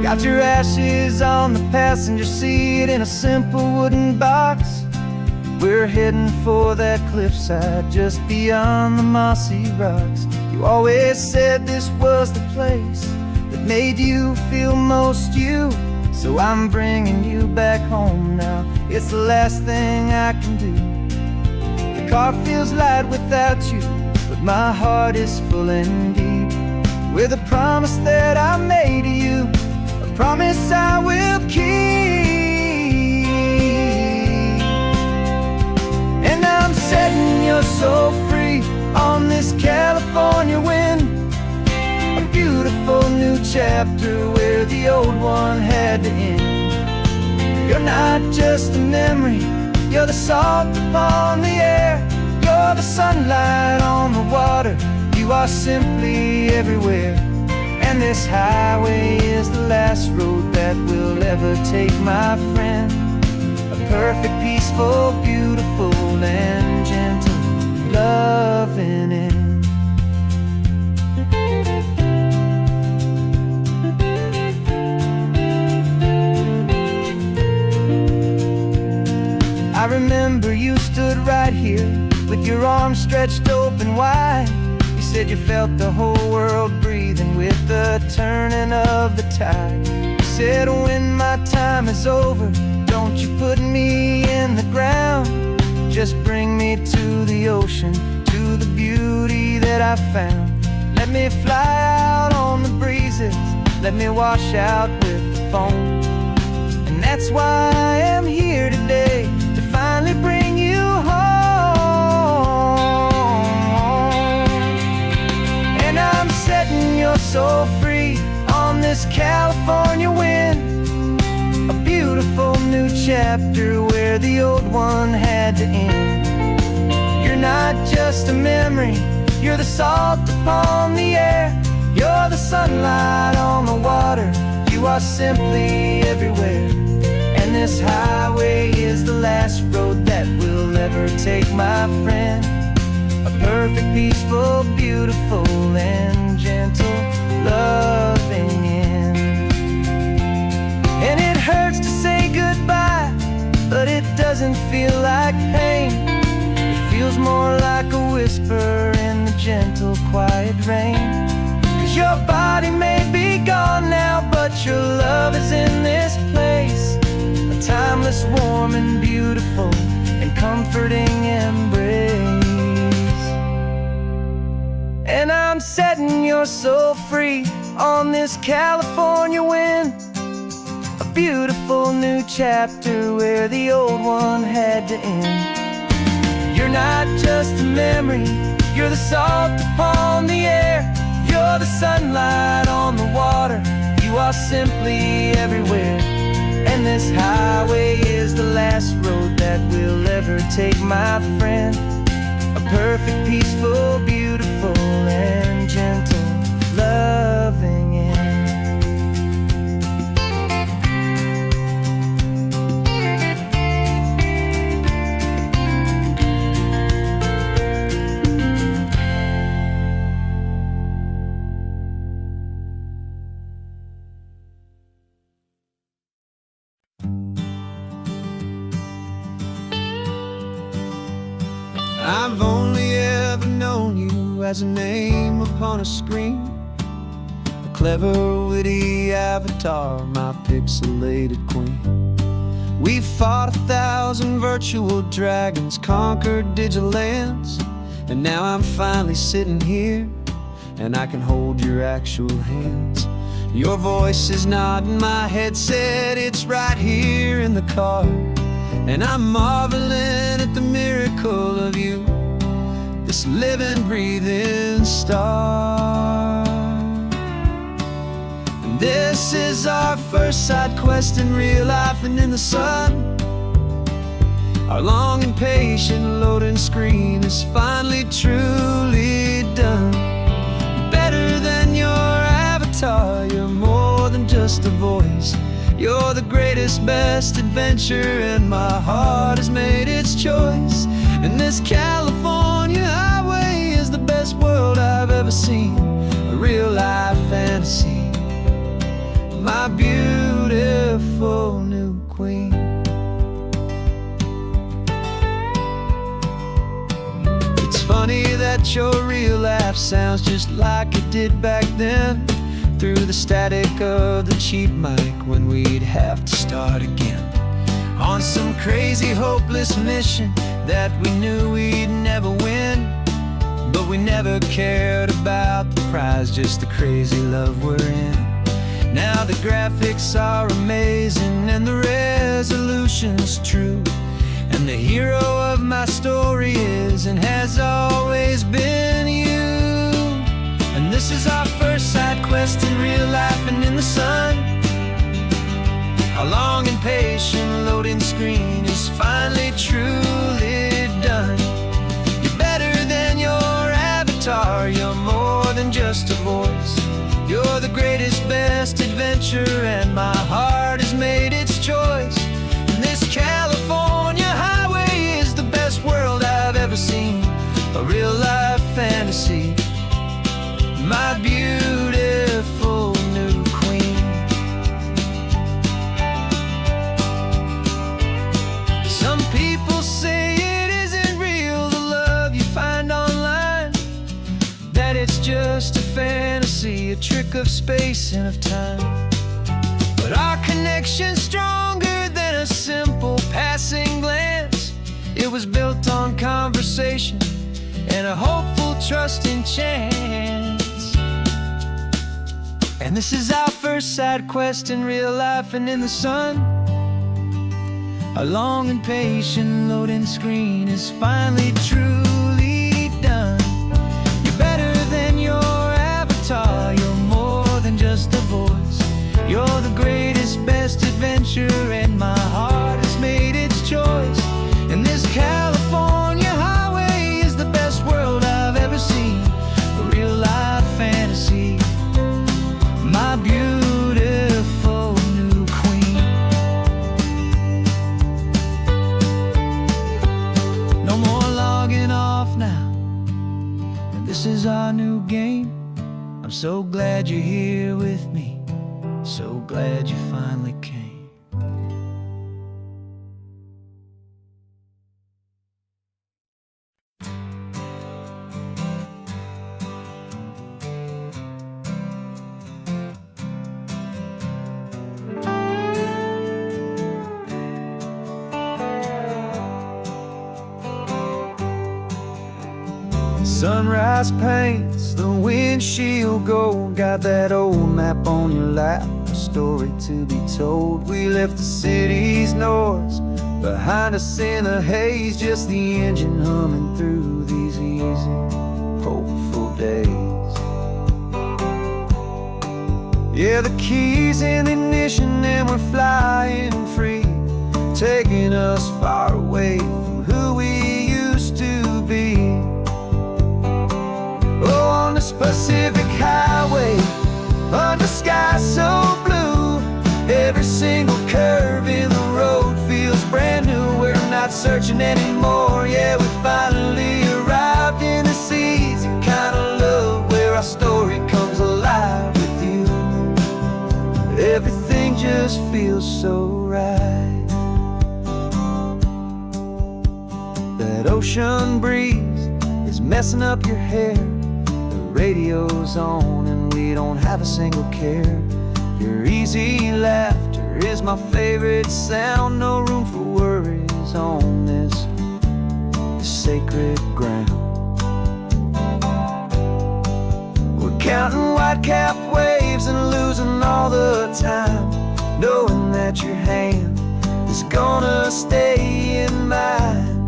Got your ashes on the passenger seat in a simple wooden box. We're heading for that cliffside just beyond the mossy rocks. You always said this was the place that made you feel most you. So I'm bringing you back home now. It's the last thing I can do. The car feels light without you, but my heart is full and deep with a promise that I made to you, a promise I will keep. And I'm setting your soul free on this California wind, a beautiful new chapter where the old one had to end. You're not just a memory, you're the salt upon the air, you're the sunlight on the water, you are simply everywhere. And this highway is the last road that we'll ever take, my friend. A perfect, peaceful, beautiful, and gentle loving end. I remember you stood right here with your arms stretched open wide. You said you felt the whole world breathing with the turning of the tide. You said when my time is over, don't you put me in the ground, just bring me to the ocean, to the beauty that I found. Let me fly out on the breezes, let me wash out with the foam. And that's why I am here today, to finally bring you home. And I'm setting your soul free on this California wind, a beautiful new chapter where the old one had to end. You're not just a memory, you're the salt upon the air, you're the sunlight on the water, you are simply everywhere. And this highway is the last road that we'll ever take, my friend. A perfect, peaceful, beautiful, and gentle loving end. And it hurts to say goodbye, but it doesn't feel like pain. It feels more like a whisper in the gentle, quiet rain. 'Cause your body may be gone now, but your love is in this place, a timeless, warm, and beautiful, and comforting embrace. And I'm setting your soul free on this California wind, a beautiful new chapter where the old one had to end. You're not just a memory, you're the salt upon the air, you're the sunlight on the water, you are simply everywhere. And this highway is the last road that we'll ever take, my friend. A perfect, peaceful, beautiful, and gentle loving end. I've only ever known you as a name upon a screen, a clever, witty avatar, my pixelated queen. We fought 1,000 virtual dragons, conquered digital lands, and now I'm finally sitting here, and I can hold your actual hands. Your voice is not in my headset, it's right here in the car, and I'm marveling at the miracle of you, this living, breathing star. And this is our first side quest in real life and in the sun. Our long and patient loading screen is finally truly done. Better than your avatar, you're more than just a voice. You're the greatest, best adventure, and my heart has made its choice. And this California highway is the best world I've ever seen, a real life fantasy. My beauty funny that your real laugh sounds just like it did back then, through the static of the cheap mic when we'd have to start again, on some crazy hopeless mission that we knew we'd never win. But we never cared about the prize, just the crazy love we're in. Now the graphics are amazing and the resolution's true, and the hero of my story is and has always been you. And this is our first side quest in real life and in the sun. Our long and patient loading screen is finally truly done. You're better than your avatar, you're more than just a voice. You're the greatest, best adventure, and my heart has made its choice. And this California highway is the best world I've ever seen, a real life fantasy, my beautiful new queen. Some people say it isn't real, the love you find online, that it's just a fantasy, a trick of space and of time. But our connection's stronger than a simple passing glance. It was built on conversation and a hopeful, trusting chance. And this is our first side quest in real life and in the sun. Our long and patient loading screen is finally truly done. You're better than your avatar, you're more than just a voice. You're the greatest, best adventure, and my heart has made its choice. And this California highway is the best world I've ever seen, a real life fantasy, my beautiful new queen. No more logging off now, and this is our new game. I'm so glad you're here with me, so glad you finally came. Sunrise paints the windshield gold, got that old map on your lap, a story to be told. We left the city's noise behind us in the haze, just the engine humming through these easy, hopeful days. Yeah, the keys in the ignition and we're flying free, taking us far away from who we used to be. Oh, on this Pacific highway, under sky so blue, every single curve in the road feels brand new. We're not searching anymore, yeah, we finally arrived in this easy kind of love, where our story comes alive with you. Everything just feels so right. That ocean breeze is messing up your hair, radio's on and we don't have a single care. Your easy laughter is my favorite sound, no room for worries on this sacred ground. We're counting white-capped waves and losing all the time, knowing that your hand is gonna stay in mine.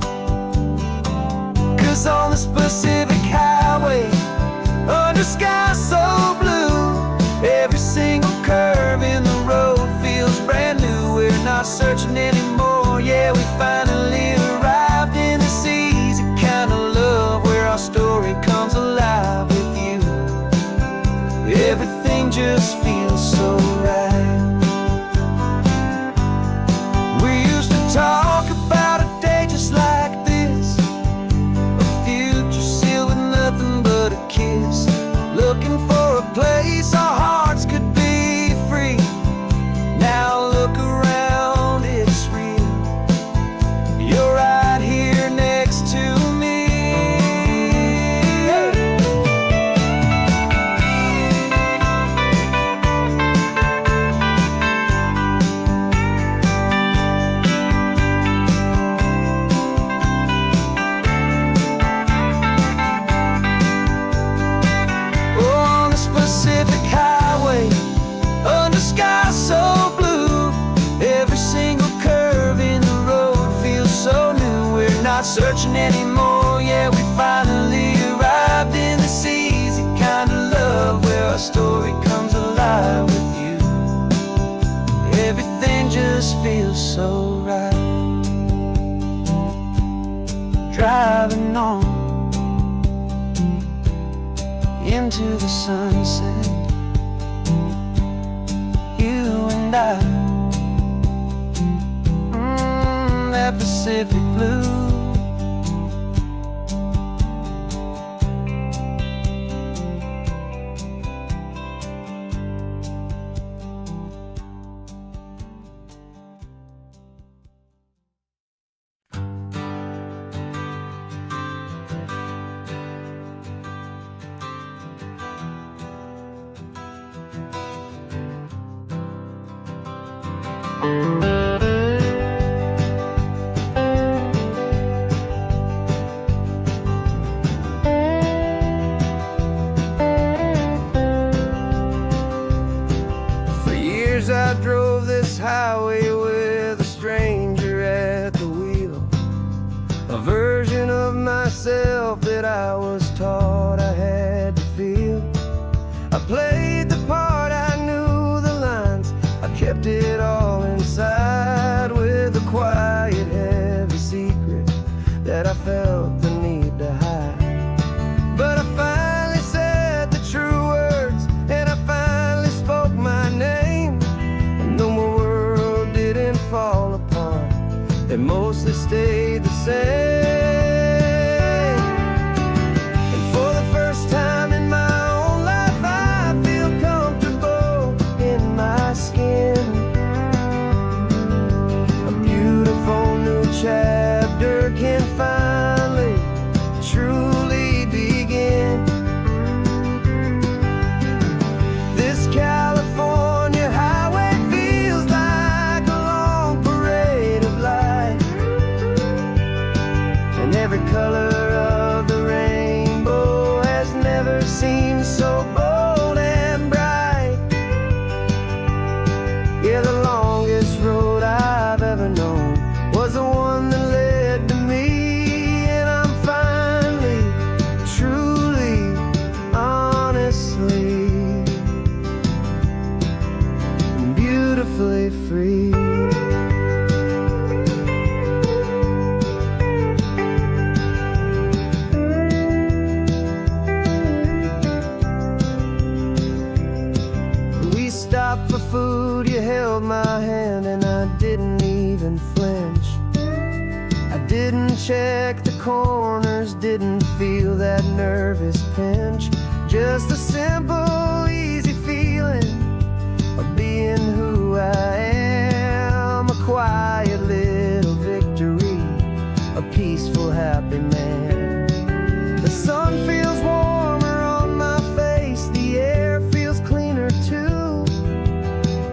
'Cause on this Pacific highway, under sky so blue, every single curve in the road feels brand new. We're not searching anymore, yeah, we finally arrived in this easy kind of love, where our story comes alive with you. Everything just feels so right. We used to talk about not searching anymore. Yeah, we finally arrived in this easy kind of love where our story comes alive with you. Everything just feels so right. Driving on into the sunset, you and I, that Pacific blue. For years I drove this highway with a stranger at the wheel, a version of myself that I was taught I had to feel. I played the part, I knew the lines, I kept it all inside with a quiet, heavy secret that I felt the need to hide. But I finally said the true words, and I finally spoke my name. And though my world didn't fall apart, it mostly stayed the same. And for the first time in my own life, I feel comfortable in my skin. A beautiful new chapter can finally truly begin. This California highway feels like a long parade of light, and every color of the rainbow has never seemed so bold and bright. Yeah, the longest road I've ever known was the one that led to me, and I'm finally, truly, honestly, beautifully free. We stopped for food, you held my hand, and I didn't even flinch. I didn't check the corners, didn't feel that nervous pinch. Just a simple, easy feeling of being who I am. A quiet little victory, a peaceful, happy man. The sun feels warmer on my face, the air feels cleaner too,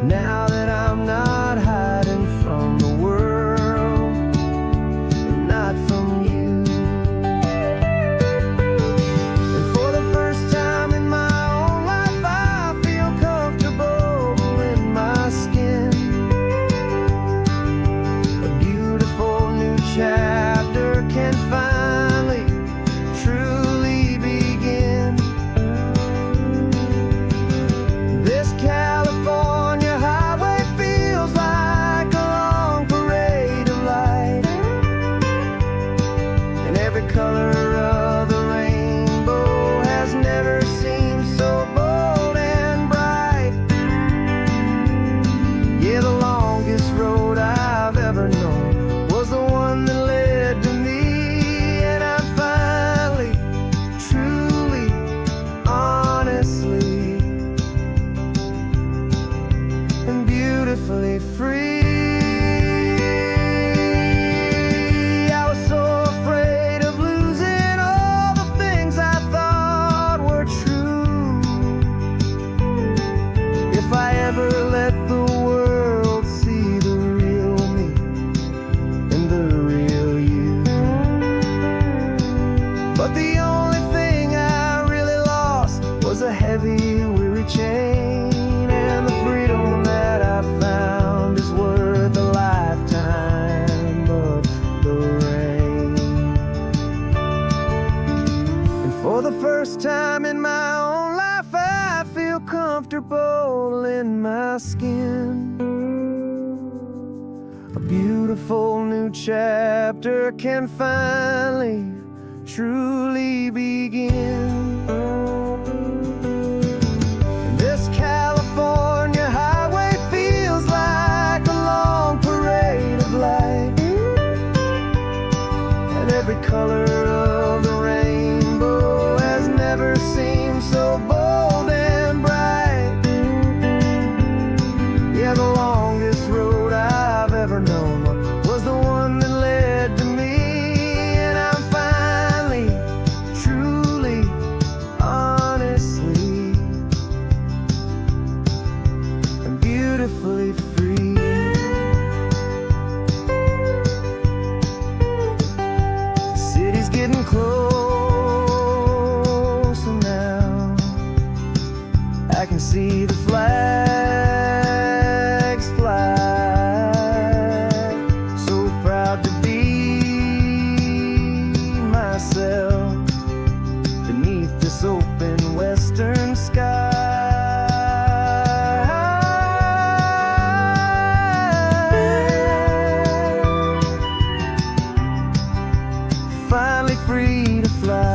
now that I'm not hiding from the world, and not from you. And for the first time in my own life, I feel comfortable in my skin. A beautiful new chapter can finally truly begin. This California highway feels like a long parade of light, and every color of the rainbow has never seemed so bold and bright. Yeah, the longest road I've ever known was the one that led to me, and I'm finally, truly, honestly, and beautifully free. I was so afraid of losing all the things I thought were true. If I ever let the world see the real me and the real you. But the only thing I really lost was a heavy, weary chain, and the freedom that I found is worth a lifetime of the rain. the first time in my own life I feel comfortable in my skin. A beautiful new chapter can finally, truly begin. This California highway feels like a long parade of light, and every color of the rainbow has never seemed so bold and bright. Yeah, the longest road I've ever known was the one that led to me, and I'm finally, truly, honestly, and beautifully free. The city's getting closer now. I can see the flags fly. So proud to be myself beneath this open western sky. Finally free to fly.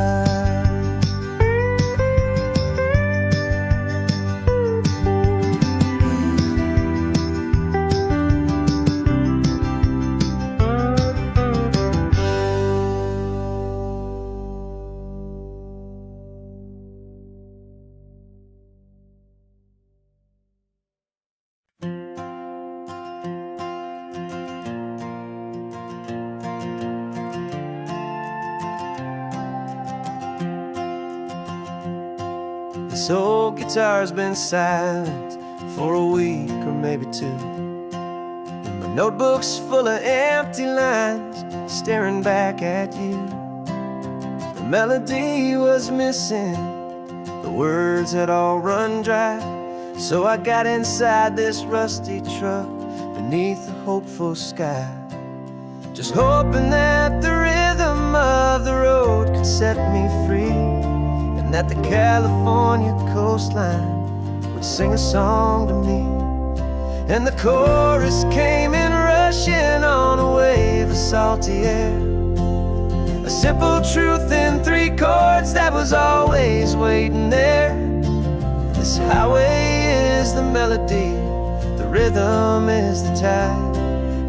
This old guitar's been silent for a week or maybe two, and my notebook's full of empty lines staring back at you. The melody was missing, the words had all run dry, so I got inside this rusty truck beneath the hopeful sky, just hoping that the rhythm of the road could set me free, and that the California coastline would sing a song to me. And the chorus came in rushing on a wave of salty air, a simple truth in 3 chords that was always waiting there. This highway is the melody, the rhythm is the tide,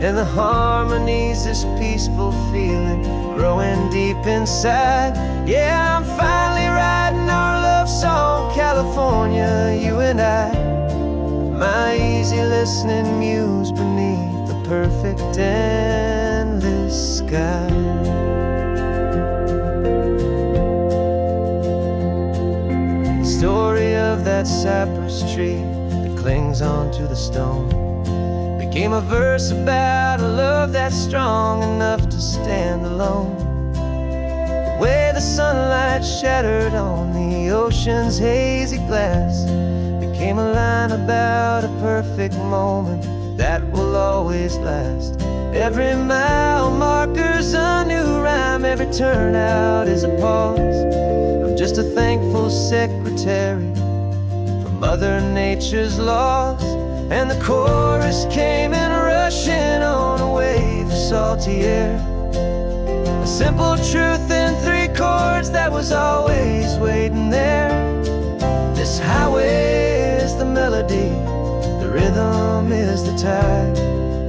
and the harmony's this peaceful feeling growing deep inside. Yeah, I'm finally writing our love song, California, you and I, my easy listening muse beneath the perfect endless sky. The story of that cypress tree that clings onto the stone became a verse about a love that's strong enough to stand alone. The way the sunlight shattered on the ocean's hazy glass became a line about a perfect moment that will always last. Every mile marker's a new rhyme, every turnout is a pause. I'm just a thankful secretary for Mother Nature's laws. And the chorus came in rushing on a wave of salty air, a simple truth in 3 chords that was always waiting there. This highway is the melody, the rhythm is the tide,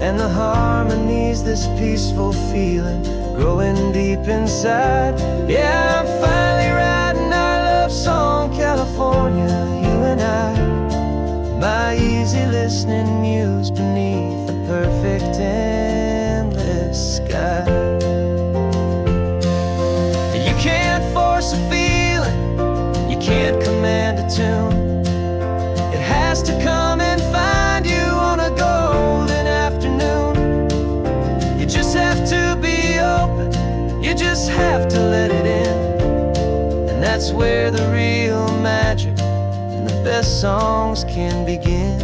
and the harmony's this peaceful feeling growing deep inside. Yeah, I'm finally writing our love song, California, you and I, my easy listening muse beneath the perfect endless sky. You can't force a feeling, you can't command a tune. It has to come and find you on a golden afternoon. You just have to be open, you just have to let it in, and that's where the real magic and the best songs can begin.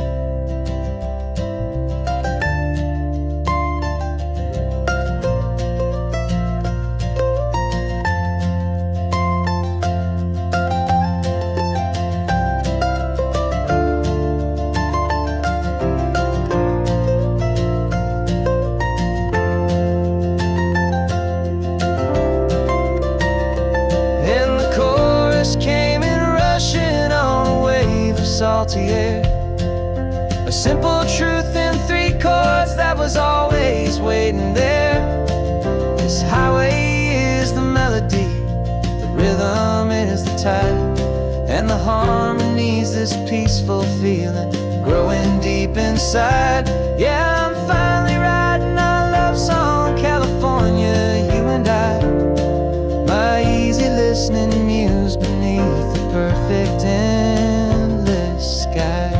salty air. A simple truth in 3 chords that was always waiting there. This highway is the melody, the rhythm is the tide, and the harmony's this peaceful feeling growing deep inside. Yeah, I'm finally writing our love song, California, you and I. My easy listening muse beneath the perfect endless sky.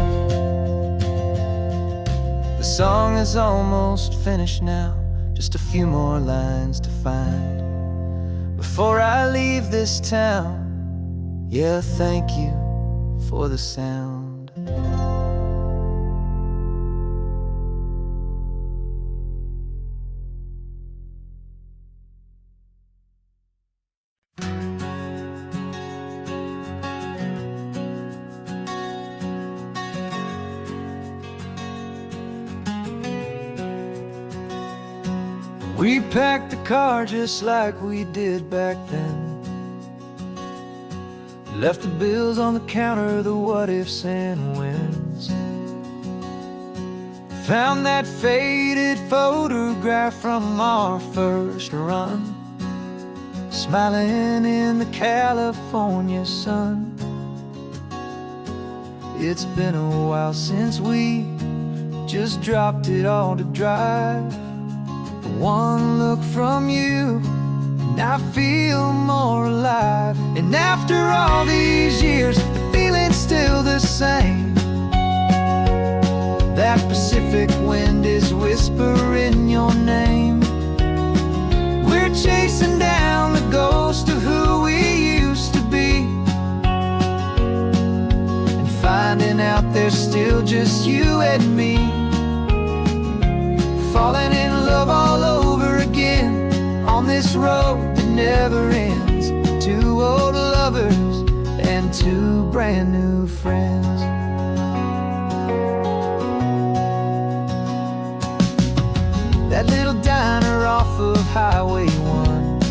The song is almost finished now, just a few more lines to find before I leave this town. Yeah, thank you for the sound. We packed the car just like we did back then. Left the bills on the counter, the what ifs and whens. Found that faded photograph from our first run, smiling in the California sun. It's been a while since we just dropped it all to drive. One look from you and I feel more alive. And after all these years, the feeling's still the same. That Pacific wind is whispering your name. We're chasing down the ghost of who we used to be, and finding out there's still just you and me. Falling in love all over again on this road that never ends. 2 old lovers and 2 brand new friends. That little diner off of Highway 1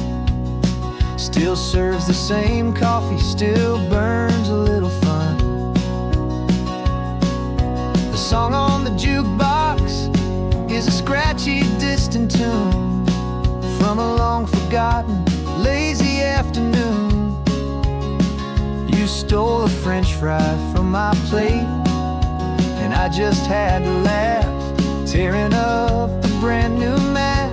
still serves the same coffee, still burns a little fun. The song on the jukebox is a scratchy, distant tune from a long-forgotten, lazy afternoon. You stole a French fry from my plate, and I just had to laugh, tearing up the brand new map.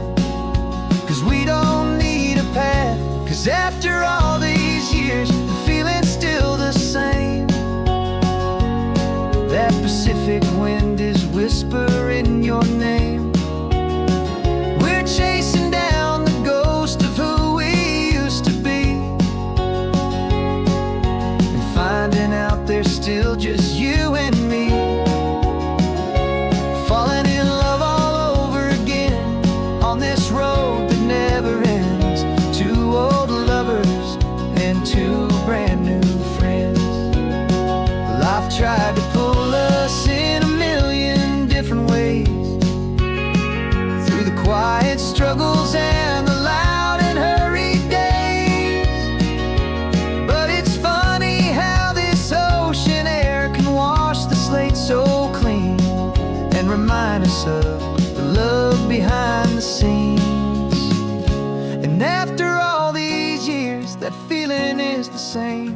'Cause we don't need a path, 'cause after all these years, the feeling's still the same. That Pacific wind is whispering your name. We're chasing down the ghost of who we used to be, and finding out there's still just you and me. Falling in love all over again on this road that never ends. 2 old lovers and 2 brand new friends. Life tried to pull us in a million different ways, through the quiet struggles and the loud and hurried days. But it's funny how this ocean air can wash the slate so clean, and remind us of the love behind the scenes. And after all these years, that feeling is the same.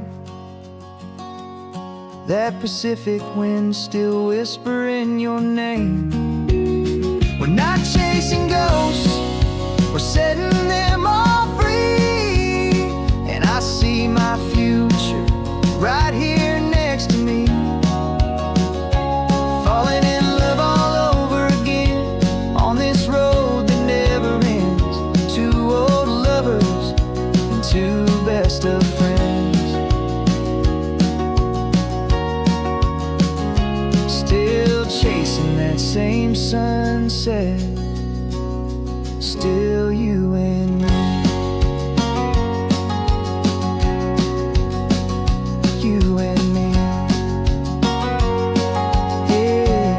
That Pacific wind still whispering your name. We're not chasing ghosts, we're setting them all free. And I see my future right here next to me. Falling in love all over again on this road that never ends. 2 old lovers and 2 best of friends. Still chasing that same sunset, still you and me. You and me. Yeah,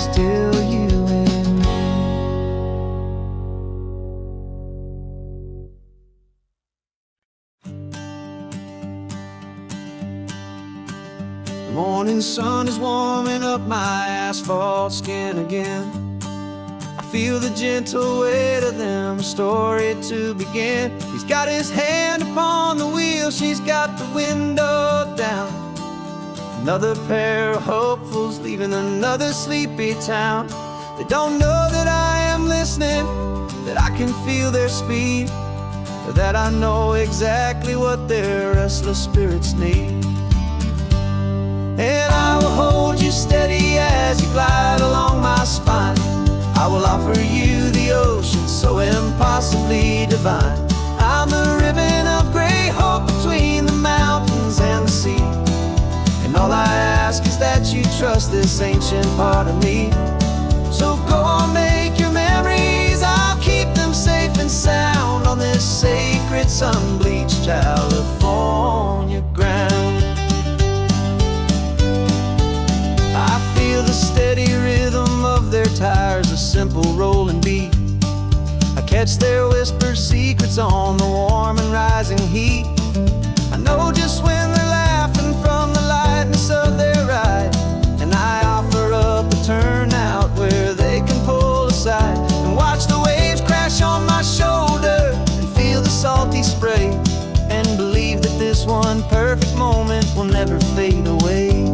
still you and me. Morning sun is warming up my asphalt skin again. I feel the gentle weight of them, a story to begin. He's got his hand upon the wheel, she's got the window down. Another pair of hopefuls leaving another sleepy town. They don't know that I am listening, that I can feel their speed, or that I know exactly what their restless spirits need. And I will hold you steady as you glide along my spine. I will offer you the ocean so impossibly divine. I'm the ribbon of gray hope between the mountains and the sea. And all I ask is that you trust this ancient part of me. So go on, make your memories, I'll keep them safe and sound on this sacred sun-bleached California ground. I feel the steady rhythm of their tires, a simple rolling beat. I catch their whispered secrets on the warm and rising heat. I know just when they're laughing from the lightness of their ride, and I offer up a turnout where they can pull aside and watch the waves crash on my shoulder and feel the salty spray, and believe that this one perfect moment will never fade away.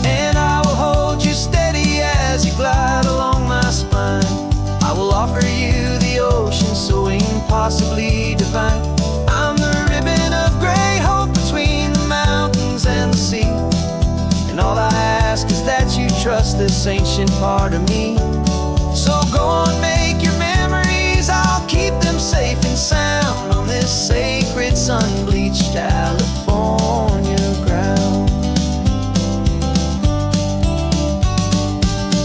And I will hold you steady as you glide along my spine. I will offer you the ocean so impossibly divine. I'm the ribbon of gray hope between the mountains and the sea. And all I ask is that you trust this ancient part of me. So go on, make your memories, I'll keep them safe and sound on this sacred sun-bleached California ground.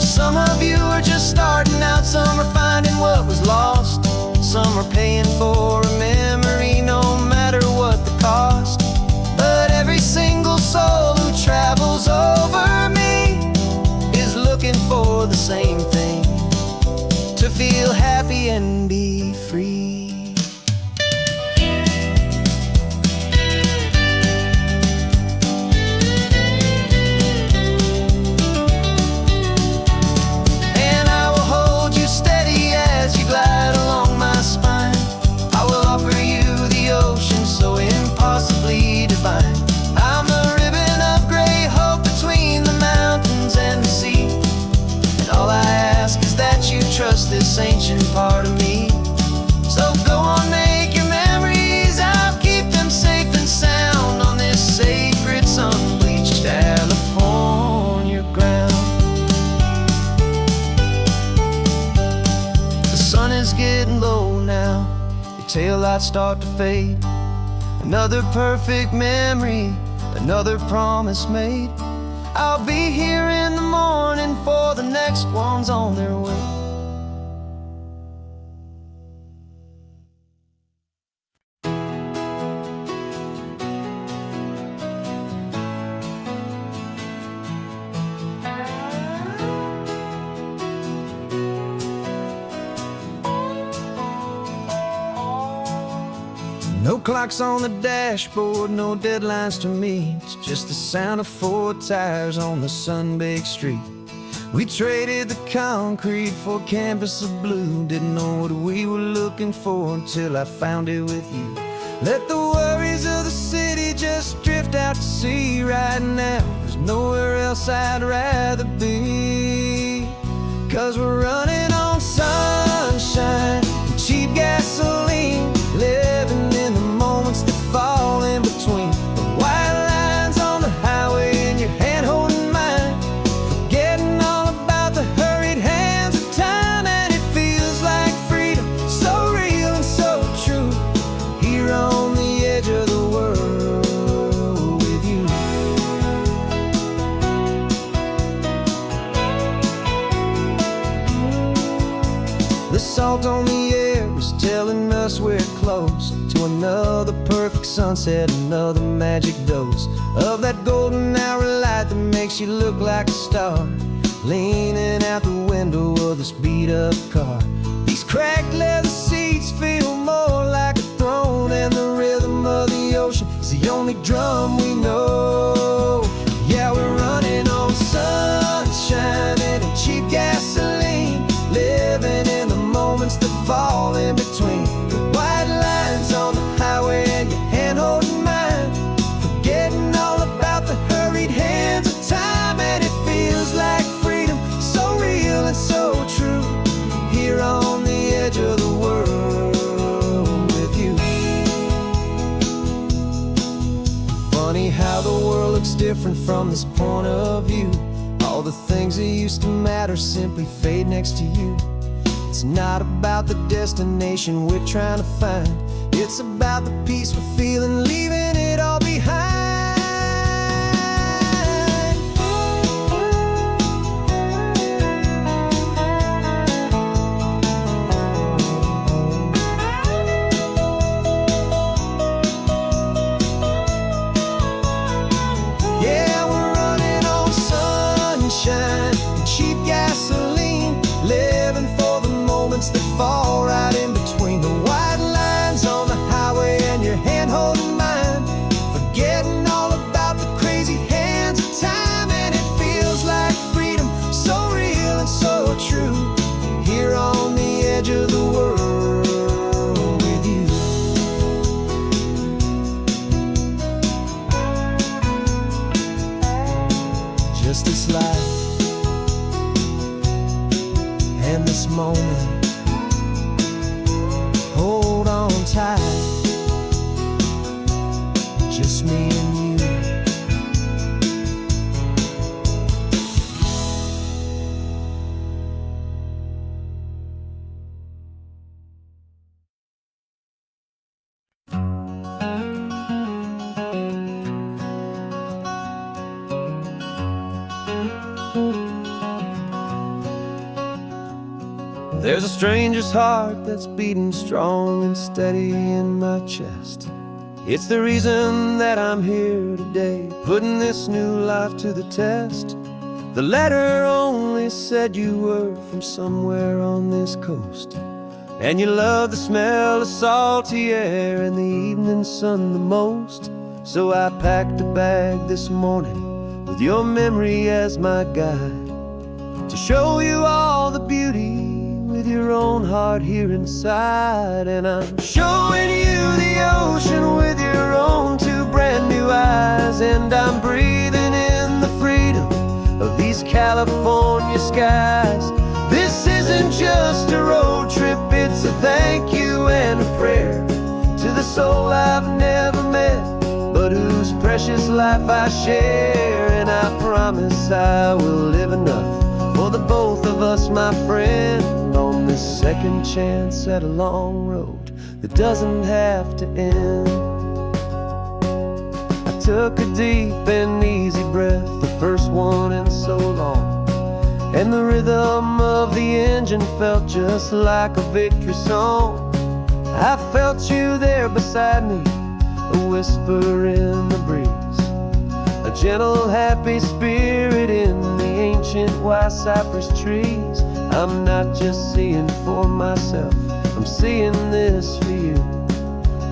Some of you are just starting out, some are finding what was lost, some are paying for a memory no matter what the cost. But every single soul who travels over me is looking for the same thing, to feel happy and be free. And I will hold you steady as you glide along my spine. I will offer you the ocean so impossibly divine. I'm the ribbon of gray hope between the mountains and the sea. And all I ask is that you trust this ancient part of me. So go on, make your memories, I'll keep them safe and sound on this sacred sun-bleached California ground. The sun is getting low now, your taillights start to fade. Another perfect memory, another promise made. I'll be here in the morning for the next ones on their way. No clocks on the dashboard, no deadlines to meet. It's just the sound of 4 tires on the sun-baked street. We traded the concrete for a canvas of blue. Didn't know what we were looking for until I found it with you. Let the worries of the city just drift out to sea right now. There's nowhere else I'd rather be, 'cause we're running on sunshine and cheap gasoline, living in the moments that fall in between the white lines on the highway and your hand holding mine, forgetting all about the hurried hands of time. And it feels like freedom, so real and so true, here on the edge of the world with you. The salt on the air was telling us we're close to another perfect sunset, another magic dose of that golden hour light that makes you look like a star, leaning out the window of this beat-up car. These cracked leather seats feel more like a throne, and the rhythm of the ocean is the only drum we know. all in between. The white lines on the highway and your hand holding mine, forgetting all about the hurried hands of time. And it feels like freedom, so real and so true, here on the edge of the world with you. Funny how the world looks different from this point of view. All the things that used to matter simply fade next to you. It's not about the destination we're trying to find, it's about the peace we're feeling, leaving it all behind. Yeah, we're running on sunshine and cheap gasoline, living for the moments that fall right in between. The white lines on the highway and your hand holding mine, forgetting all about the crazy hands of time. And it feels like freedom, so real and so true, here on the edge of the world with you. Just this life and this moment, hold on tight, just me and you. There's a stranger's heart that's beating strong and steady in my chest. It's the reason that I'm here today, putting this new life to the test. The letter only said you were from somewhere on this coast, and you love the smell of salty air and the evening sun the most. So I packed a bag this morning with your memory as my guide, to show you all the beauty with your own heart here inside. And I'm showing you the ocean with your own two brand new eyes, and I'm breathing in the freedom of these California skies. This isn't just a road trip, it's a thank you and a prayer to the soul I've never met, but whose precious life I share. And I promise I will live enough for the both of us, my friend, on this second chance at a long road that doesn't have to end. I took a deep and easy breath, the first one in so long, and the rhythm of the engine felt just like a victory song. I felt you there beside me, a whisper in the breeze, a gentle happy spirit in the ancient white cypress trees. I'm not just seeing for myself, I'm seeing this for you,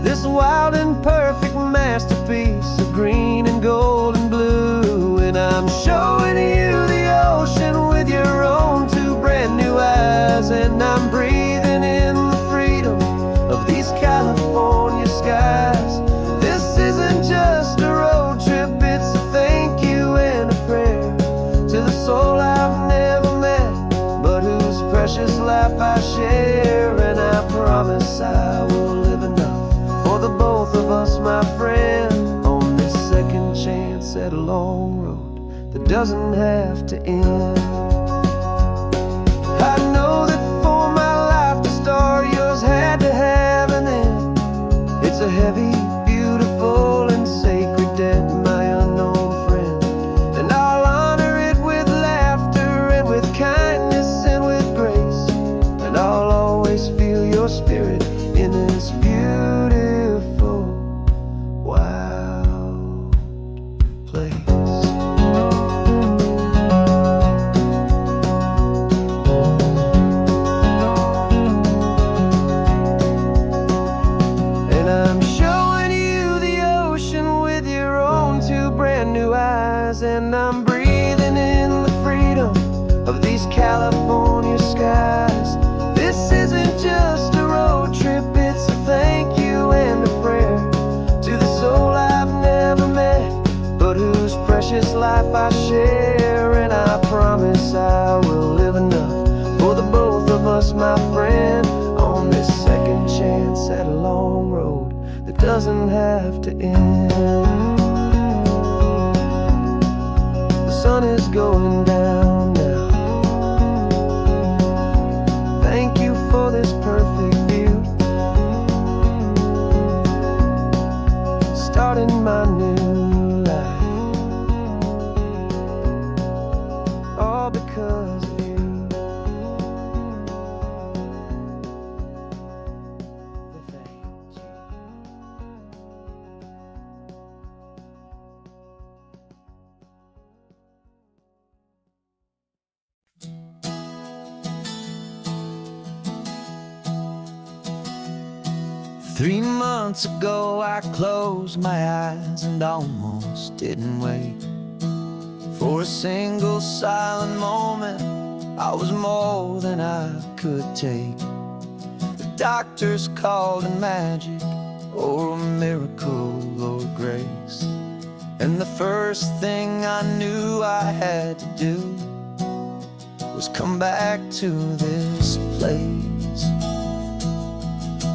this wild and perfect masterpiece of green and gold and blue. And I'm showing you the ocean with your own two brand new eyes, and I'm breathing in the freedom of these California skies. This isn't just a road trip, it's a thank you and a prayer to the soul I've never met, but whose precious life I share. And I promise I will live enough for the both of us, my friend, on this second chance at a long road that doesn't have to end. I know that for my life to start, yours had to have an end. It's a heavy, beautiful, and sacred debt, my unknown friend, and I'll honor it with laughter and with kindness and with grace, and I'll always feel your spirit in this beautiful, wild place. And I'm showing you the ocean with your own two brand new eyes, and I'm breathing in the freedom of these California skies. This isn't just a road doesn't have to end. The sun is going down now. Thank you for this perfect view, starting my new life, all because of you. Thank you. 3 months ago I closed my eyes and almost didn't wait for a single silent moment. I was more than I could take. The doctors called it magic, or a miracle, or grace. And the first thing I knew I had to do was come back to this place,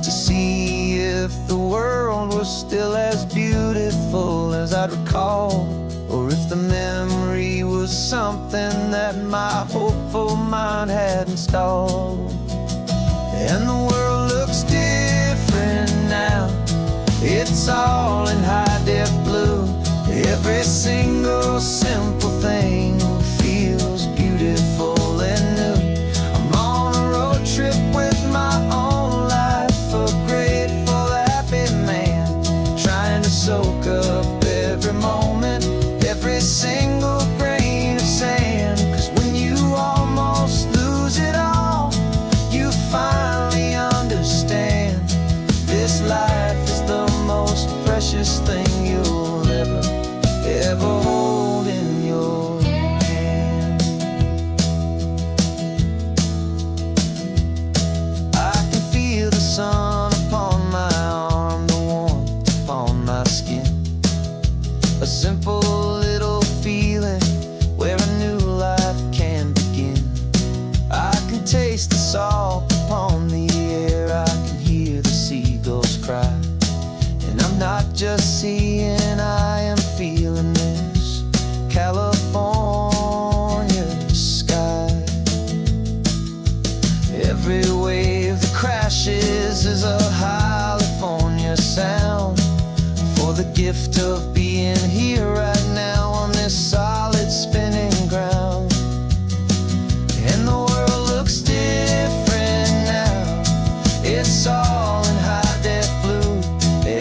to see if the world was still as beautiful as I'd recall, or if the memory was something that my hopeful mind had installed. And the world looks different now. It's all in high-def blue. Every single simple thing feels beautiful and new. I'm on a road trip with my own life, a grateful, happy man, trying to soak up every moment, every single grain of sand. 'Cause when you almost lose it all, you finally understand this life is the most precious thing you'll ever hold in your hand. I can feel the sun upon my arm, the warmth upon my skin, a simple little feeling where a new life can begin. I can taste the salt upon the air, I can hear the seagulls cry, and I'm not just seeing, I am feeling this California sky. Every wave that crashes is a California sound, for the gift of being here right now on this solid spinning ground. And the world looks different now. It's all in high-def blue.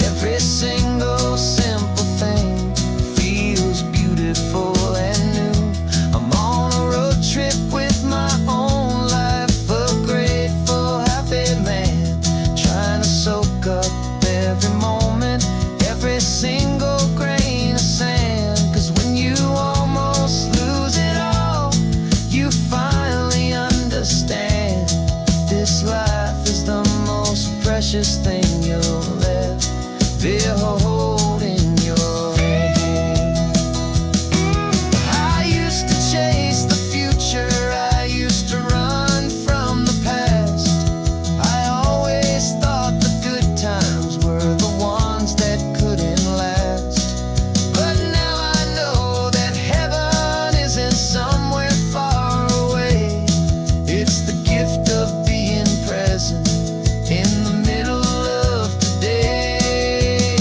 Every single simple thing feels beautiful and new. I'm on a road trip with my own life, a grateful, happy man, trying to soak up every moment, every single grain of sand. 'Cause when you almost lose it all, you finally understand this life is the most precious thing you'll ever hold in your hand. I used to chase the future, I used to run from the past. I always thought the good times were the ones that couldn't last. But now I know that heaven isn't somewhere far away. It's the gift of being present in the middle of today.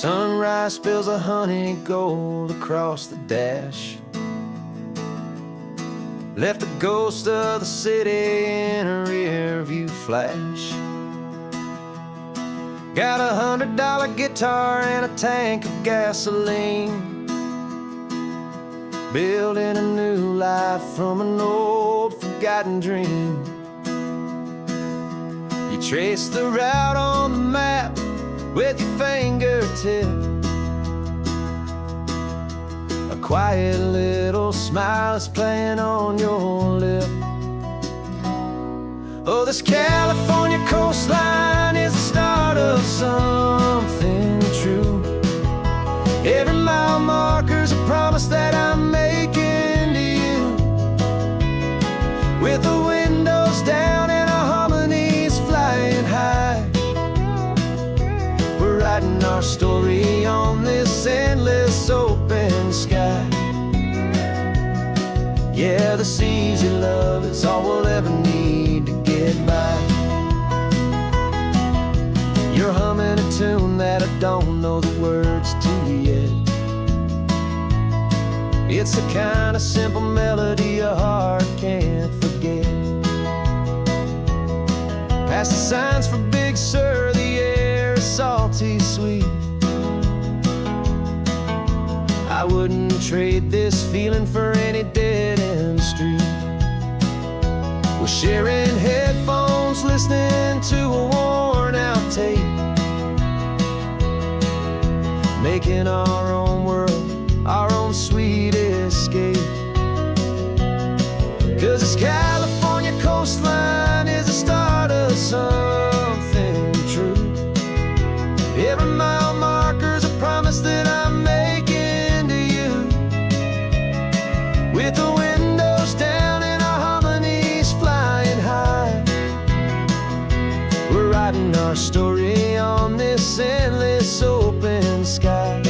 Sunrise spills a honey gold across the dash, left the ghost of the city in a rear view flash. Got a $100 guitar and a tank of gasoline, building a new life from an old forgotten dream. You trace the route on the map with your fingertip, a quiet little smile is playing on your lip. Oh, this California coastline is the start of something true. Every mile marker's a promise that I'm making to you. With the windows down and our harmonies flying high, we're writing our story on this endless open sky. Yeah, this easy love is all we'll ever need to get by. You're humming a tune that I don't know the words to yet. It's the kind of simple melody a heart can't forget. Past the signs for Big Sur, the air is salty sweet. I wouldn't trade this feeling for any dead-end street. We're sharing headphones, listening to a worn-out tape, making our own world, our own sweet escape. 'Cause this California coastline is the start of something true. Every mile marker's a promise that I'm making to you. With the windows down and our harmonies flying high, we're writing our story on this endless open sky.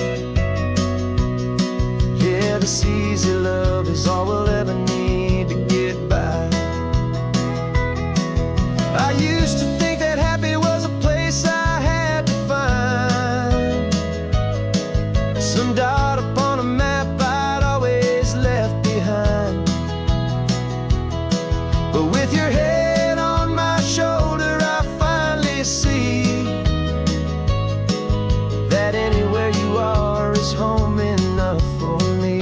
Yeah, this easy love is all we'll ever need to get by. I used to think that happy was a place I had to find, some dot upon a map I'd always left behind. But with your head on my shoulder, I finally see that anywhere you are is home enough for me.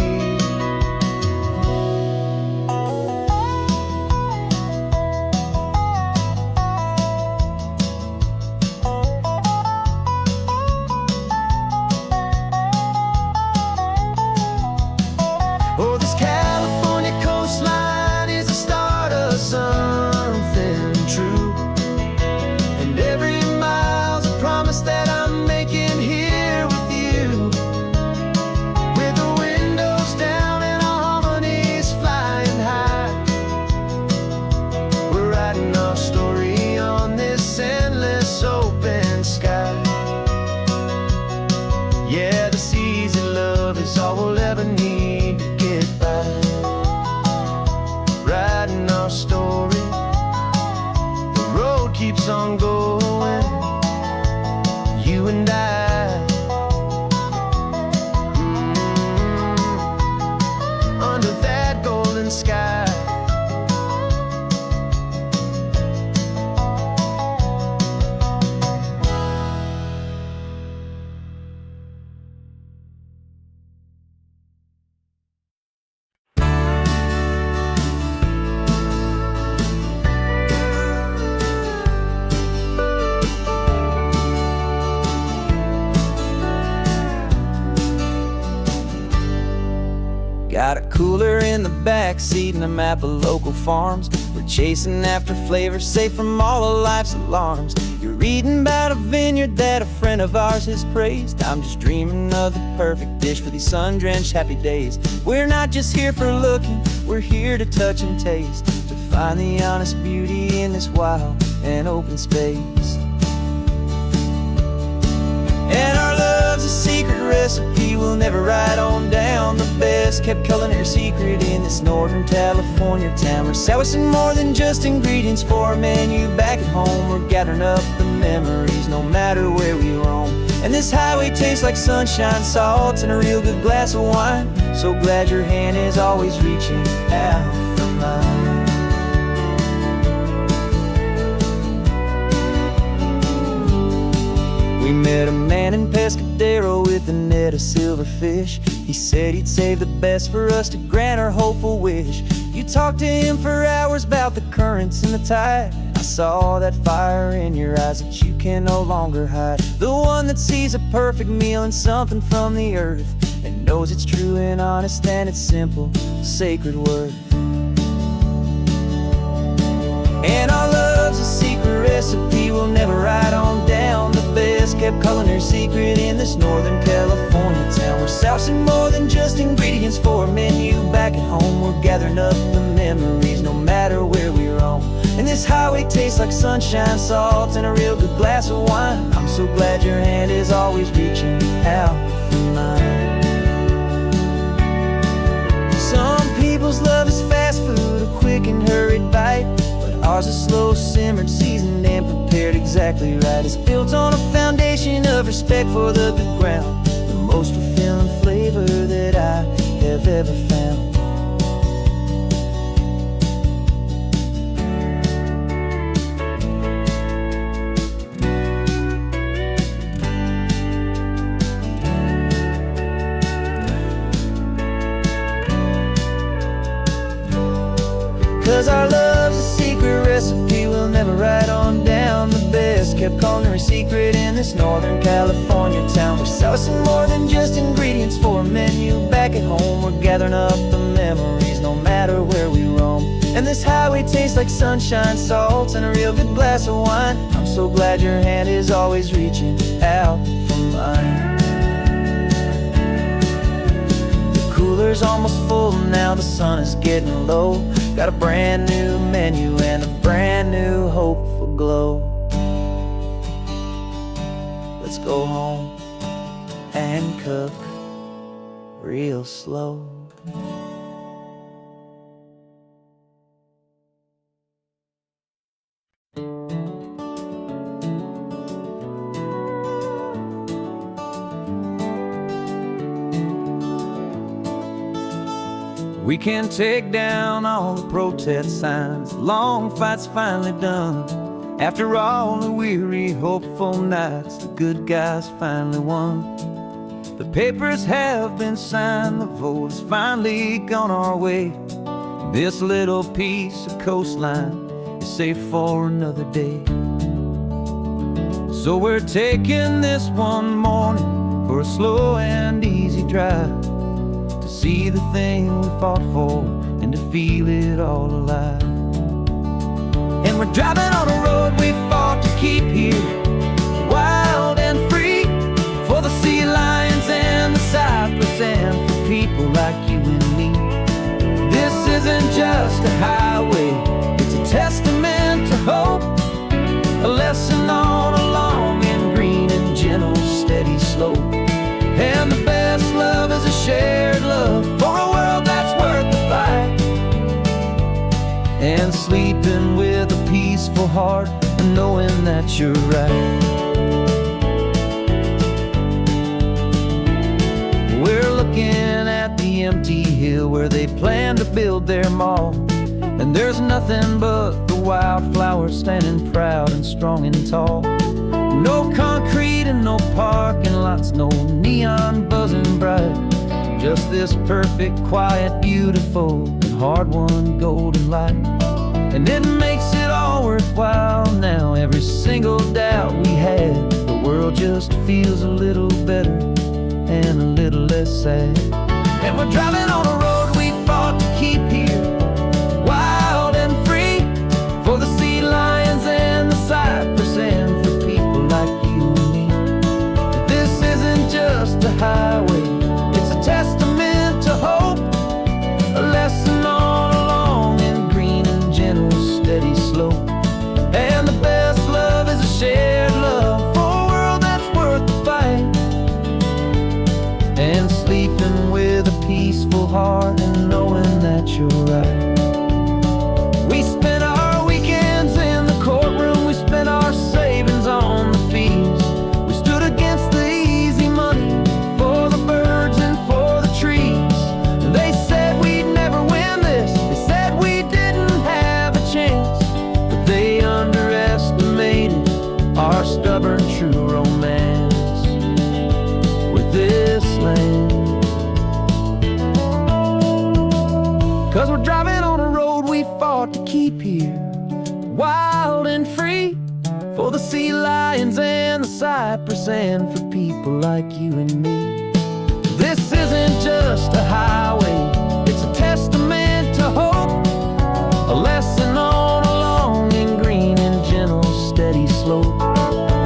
Oh, this California coastline is the start of something true. And every mile's a promise that I'm making here with you. With the windows down and our harmonies flying high, we're writing our story on this endless open sky. Yeah, this easy love is all we'll ever need to get by. Writing our story, the road keeps on going, you and I. Under that golden sky. Got a cooler in the back seat and a map of local farms. We're chasing after flavors safe from all of life's alarms. You're reading about a vineyard that a friend of ours has praised. I'm just dreaming of the perfect dish for these sun-drenched happy days. We're not just here for looking, we're here to touch and taste, to find the honest beauty in this wild and open space. And our love's a secret recipe we'll never write on down. The best kept culinary secret in this northern California town. We're savouring more than just ingredients for a menu back at home. We're gathering up the memories no matter where we roam. And this highway tastes like sunshine, salt, and a real good glass of wine. So glad your hand is always reaching out for mine. We met a man in Pescadero with a net of silverfish. He said he'd save the best for us to grant our hopeful wish. You talked to him for hours about the currents and the tide. I saw that fire in your eyes that you can no longer hide. The one that sees a perfect meal and something from the earth, and knows it's true and honest and it's simple, sacred worth. And our love's a secret recipe we'll never write on down. The best kept culinary secret in this Northern California town. We're sourcing more than just ingredients for a menu. Back at home we're gathering up the memories, no matter where we roam. And this highway tastes like sunshine, salt, and a real good glass of wine. I'm so glad your hand is always reaching out for mine. Some people's love is fast food, a quick and hurried bite, but ours is slow simmered, seasoned, and prepared exactly right. It's built on a foundation of respect for the good ground, the most fulfilling flavor that I have ever found. 'Cause our love's a secret recipe we'll never write on down. The best kept culinary secret in this Northern California town. We're sourcing more than just ingredients for a menu. Back at home we're gathering up the memories, no matter where we roam. And this highway tastes like sunshine, salt, and a real good glass of wine. I'm so glad your hand is always reaching out for mine. The cooler's almost full now, the sun is getting low. Got a brand new menu and a brand new hopeful glow. Let's go home and cook real slow. We can take down all the protest signs. Long fight's finally done. After all the weary, hopeful nights, the good guys finally won. The papers have been signed, the vote has finally gone our way. This little piece of coastline is safe for another day. So we're taking this one morning for a slow and easy drive, to see the thing we fought for and to feel it all alive. And we're driving on a road we fought to keep here, wild and free, for the sea lions and the cypress and for people like you and me. This isn't just a highway, it's a testament to hope, a lesson on a long and green and gentle steady slope. And the best love is a shared love for a world that's worth the fight, and sleeping with a peaceful heart and knowing that you're right. We're looking at the empty hill where they plan to build their mall, and there's nothing but the wildflowers standing proud and strong and tall. No concrete and no parking lots, no neon buzzing bright, just this perfect, quiet, beautiful, and hard-won golden light. And it makes it all worthwhile now. Every single doubt we had, the world just feels a little better and a little less sad. And we're driving on a road we fought to keep here, wild and free, for the sea lions and the cypress and for people like you and me. This isn't just a highway, it's a testament to hope, a lesson on a long and green and gentle steady slope. And the best love is a shared love for a world that's worth the fight, and sleeping with a peaceful heart and knowing that you're right. We spent our weekends in the courtroom, we spent our savings on the fees. We stood against the wild and free, for the sea lions and the cypress, and for people like you and me. This isn't just a highway, it's a testament to hope, a lesson on a long and green and gentle steady slope.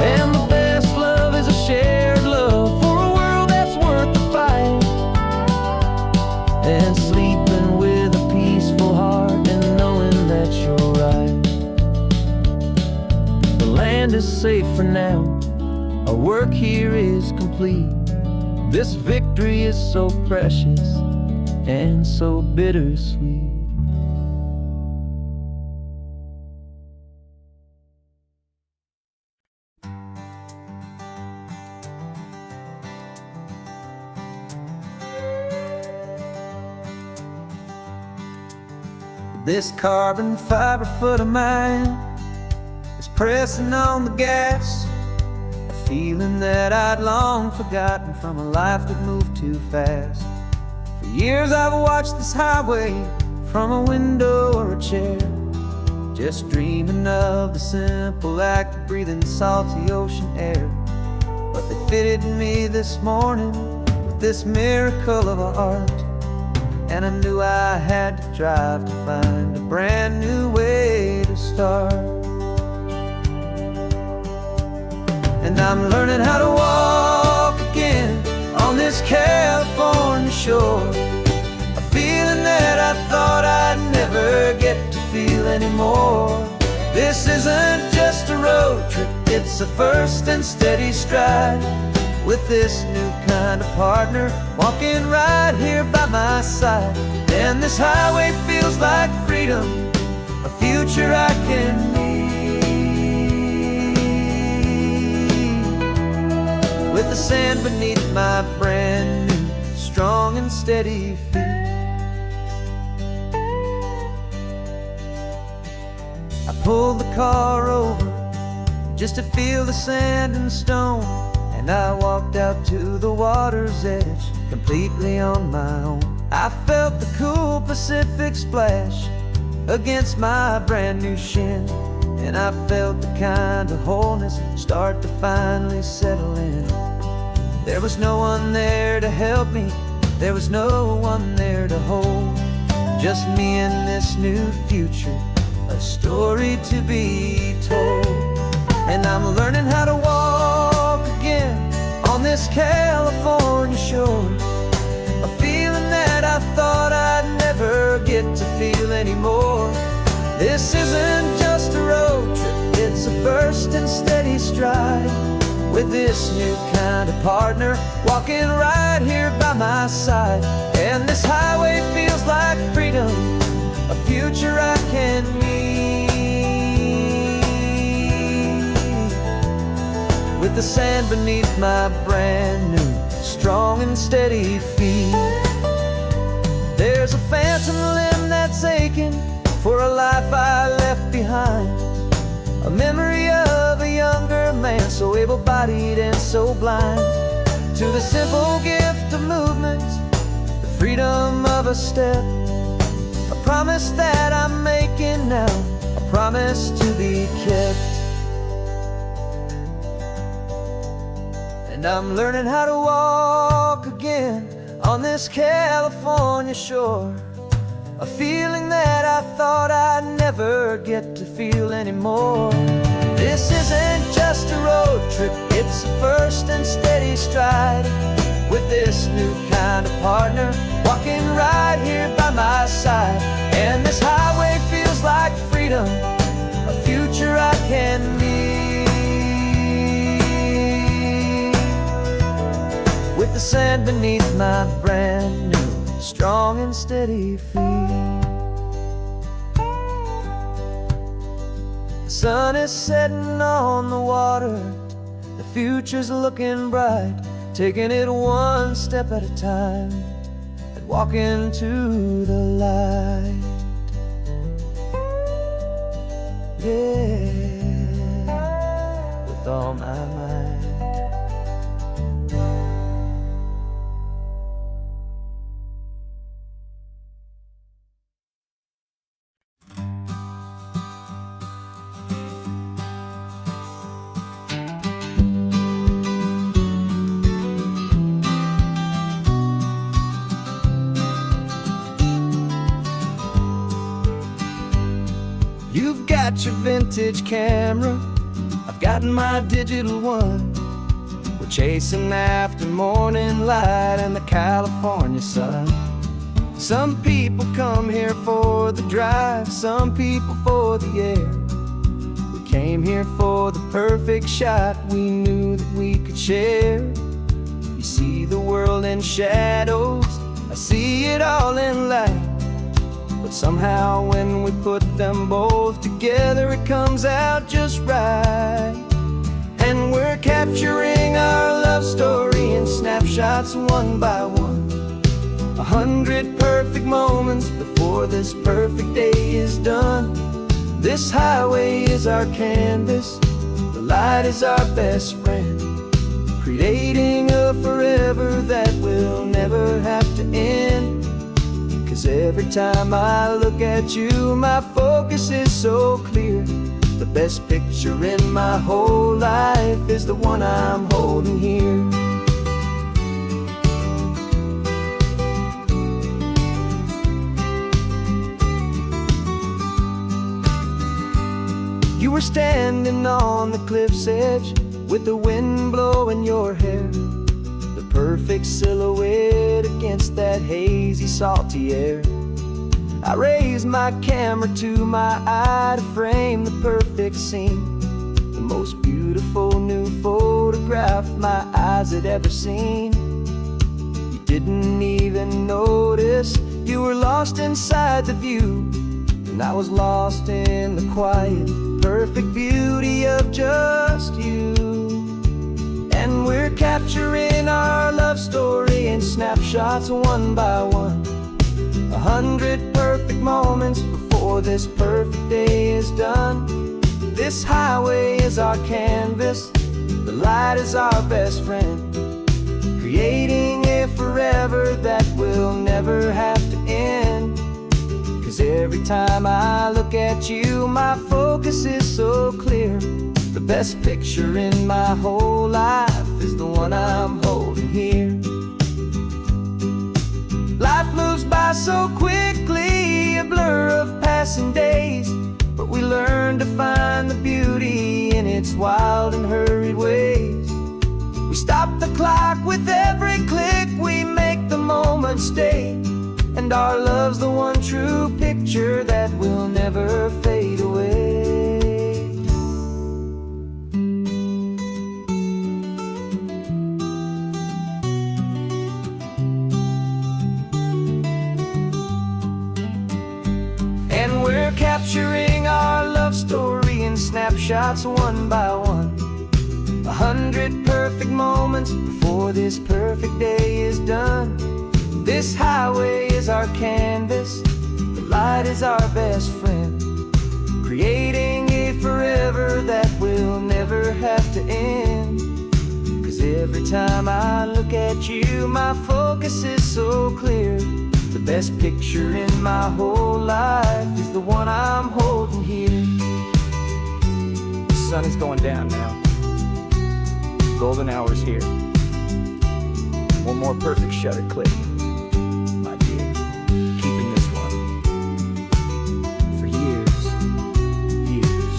And the best love is a shared love for a world that's worth the fight, and sleeping with a peaceful heart and knowing that you're right. The land is safe for now, our work here is complete. This victory is so precious and so bittersweet. This carbon fiber foot of mine is pressing on the gas, a feeling that I'd long forgotten from a life that moved too fast. For years I've watched this highway from a window or a chair, just dreaming of the simple act of breathing salty ocean air. But they fitted me this morning with this miracle of art, and I knew I had to drive to find a brand new way to start. And I'm learning how to walk again on this California shore, a feeling that I thought I'd never get to feel anymore. This isn't just a road trip, it's a first and steady stride, with this new kind of partner walking right here by my side. And this highway feels like freedom, a future I can need, with the sand beneath my brand new strong and steady feet. I pulled the car over just to feel the sand and stone, and I walked out to the water's edge completely on my own. I felt the cool Pacific splash against my brand new shin, and I felt the kind of wholeness start to finally settle in. There was no one there to help me, there was no one there to hold, just me and this new future, a story to be told. And I'm learning how to walk again on this California shore, a feeling that I thought I'd never get to feel anymore. This isn't just a road trip, it's a first and steady stride, with this new kind of partner walking right here by my side. And this highway feels like freedom, a future I can need, with the sand beneath my brand new strong and steady feet. There's a phantom limb that's aching for a life I left behind, a memory of a younger man, so able-bodied and so blind, to the simple gift of movement, the freedom of a step, a promise that I'm making now, a promise to be kept. And I'm learning how to walk again on this California shore, a feeling that I thought I'd never get to feel anymore. This isn't just a road trip, it's a first and steady stride, with this new kind of partner walking right here by my side. And this highway feels like freedom, a future I can need, with the sand beneath my brand new strong and steady feet. The sun is setting on the water, the future's looking bright, taking it one step at a time and walking to the light. Yeah, with all my might. You've got your vintage camera, I've got my digital one. We're chasing after morning light and the California sun. Some people come here for the drive, some people for the air. We came here for the perfect shot we knew that we could share. You see the world in shadows, I see it all in light. But somehow when we put them both together, it comes out just right. And we're capturing our love story in snapshots one by one. 100 perfect moments before this perfect day is done. This highway is our canvas, the light is our best friend, creating a forever that will never have to end. 'Cause every time I look at you, my focus is so clear. The best picture in my whole life is the one I'm holding here. You were standing on the cliff's edge with the wind blowing your hair, the perfect silhouette against that hazy, salty air. I raised my camera to my eye to frame the perfect scene, the most beautiful new photograph my eyes had ever seen. You didn't even notice you were lost inside the view, and I was lost in the quiet, perfect beauty of just you. And we're capturing our love story in snapshots one by one. 100 perfect moments before this perfect day is done. This highway is our canvas, the light is our best friend, creating a forever that will never have to end. 'Cause every time I look at you, my focus is so clear. The best picture in my whole life is the one I'm holding here. Life moves by so quickly, a blur of passing days, but we learn to find the beauty in its wild and hurried ways. We stop the clock with every click, we make the moment stay, and our love's the one true picture that will never fade away. Capturing our love story in snapshots one by one. 100 perfect moments before this perfect day is done. This highway is our canvas, the light is our best friend, creating a forever that will never have to end. 'Cause every time I look at you, my focus is so clear. The best picture in my whole life is the one I'm holding here. The sun is going down now. Golden hour's here. One more perfect shutter click, my dear. Keeping this one for years, years.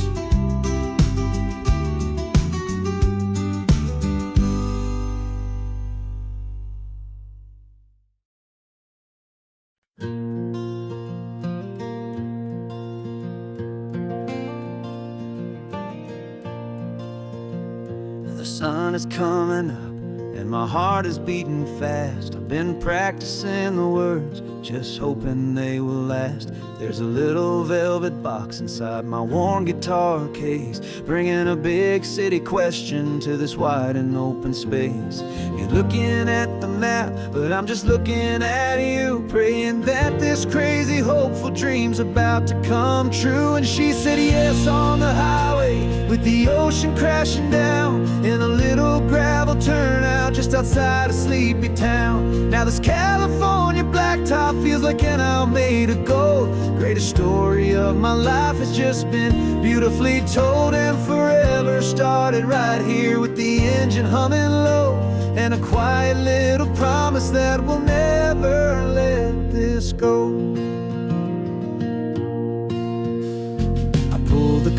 The sun is coming up and my heart is beating fast. I've been practicing the words, just hoping they will last. There's a little velvet box inside my worn guitar case, bringing a big city question to this wide and open space. You're looking at the map, but I'm just looking at you, praying that this crazy hopeful dream's about to come true. And she said yes on the highway with the ocean crashing down in a little gravel turnout just outside a sleepy town. Now this California blacktop feels like an hour made of gold. Greatest story of my life has just been beautifully told, and forever started right here with the engine humming low, and a quiet little promise that we'll never let this go.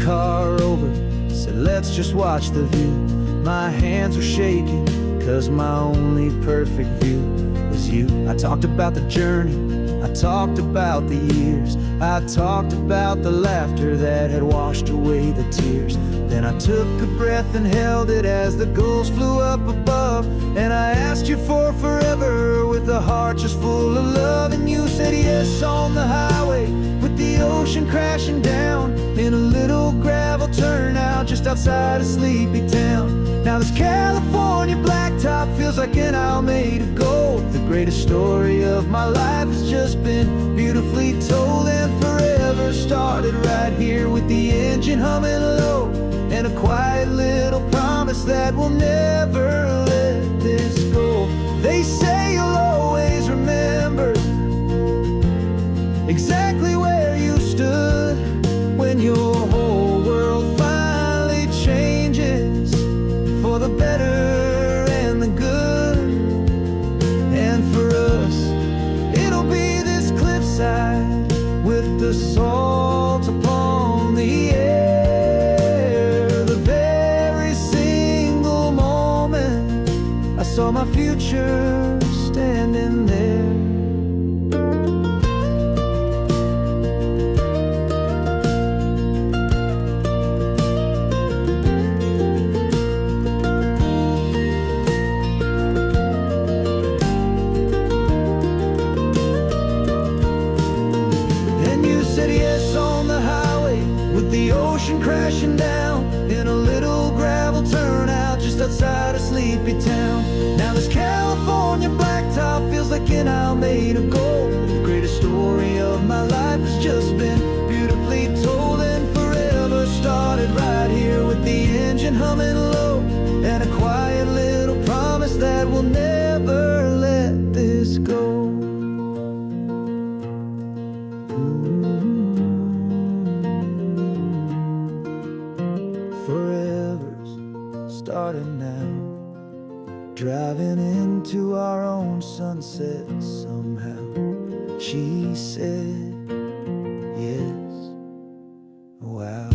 car over, said let's just watch the view. My hands were shaking, cause my only perfect view was you. I talked about the journey, I talked about the years, I talked about the laughter that had washed away the tears. Then I took a breath and held it as the gulls flew up above, and I asked you for forever with a heart just full of love. And you said yes on the highway with the ocean crashing down in a little gravel turnout just outside of sleepy town. Now this California blacktop feels like an isle made of gold. The greatest story of my life has just been beautifully told, and forever started right here with the engine humming low, and a quiet little promise that we'll never let this go. They say you'll always remember exactly where you stood when your whole world finally changes for the better and the good. And for us, it'll be this cliffside with the salt upon the air. The very single moment I saw my future standing there. The ocean crashing down in a little gravel turnout just outside of sleepy town. Now this California blacktop feels like an isle made of gold. The greatest story of my life has just been beautifully told, and forever started right here with the engine humming low, and a quiet little promise that we'll never let this go. Forever's starting now, driving into our own sunset somehow. She said yes, wow.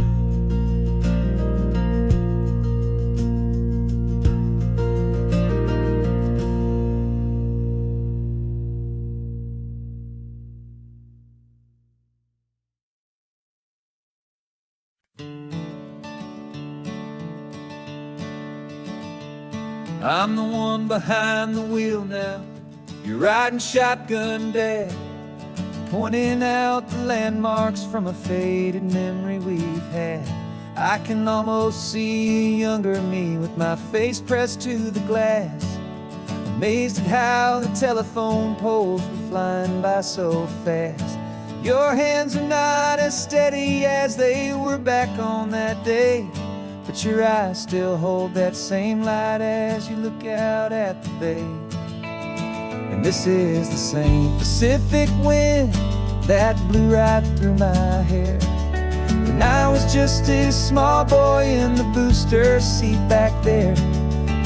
I'm the one behind the wheel now. You're riding shotgun, Dad, pointing out the landmarks from a faded memory we've had. I can almost see a younger me with my face pressed to the glass, amazed at how the telephone poles were flying by so fast. Your hands are not as steady as they were back on that day, but your eyes still hold that same light as you look out at the bay. And this is the same Pacific wind that blew right through my hair when I was just a small boy in the booster seat back there.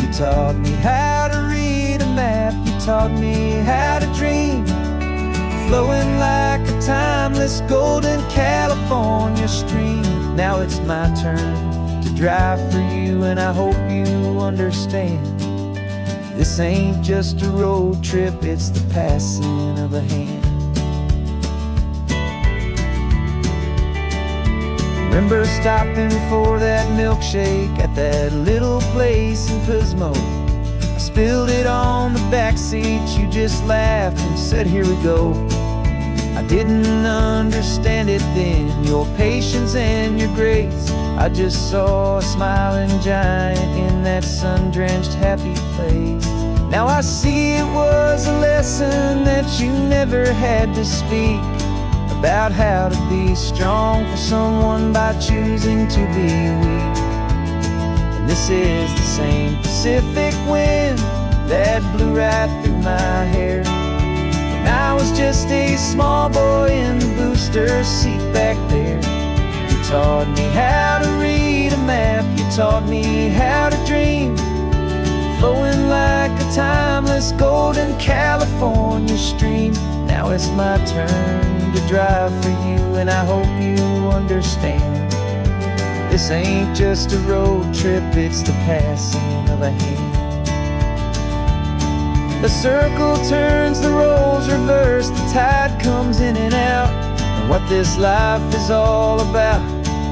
You taught me how to read a map, you taught me how to dream, flowing like a timeless golden California stream. Now it's my turn to drive for you, and I hope you understand. This ain't just a road trip, it's the passing of a hand. Remember stopping for that milkshake at that little place in Pismo? I spilled it on the back seat, you just laughed and said, here we go. I didn't understand it then, your patience and your grace. I just saw a smiling giant in that sun-drenched happy place. Now I see it was a lesson that you never had to speak, about how to be strong for someone by choosing to be weak. And this is the same Pacific wind that blew right through my hair when I was just a small boy in the booster seat back there. You taught me how to read a map, you taught me how to dream, flowing like a timeless golden California stream. Now it's my turn to drive for you, and I hope you understand. This ain't just a road trip, it's the passing of a hand. The circle turns, the roles reverse, the tide comes in and out. And what this life is all about,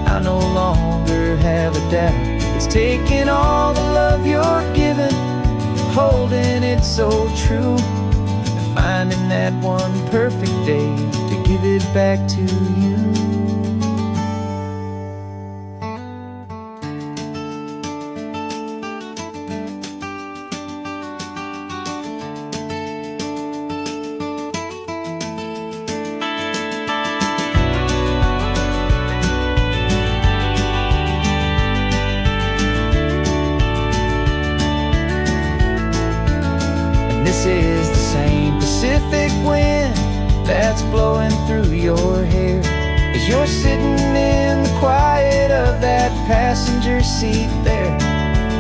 I no longer have a doubt. It's taking all the love you're given, holding it so true, and finding that one perfect day to give it back to you. This is the same Pacific wind that's blowing through your hair as you're sitting in the quiet of that passenger seat there.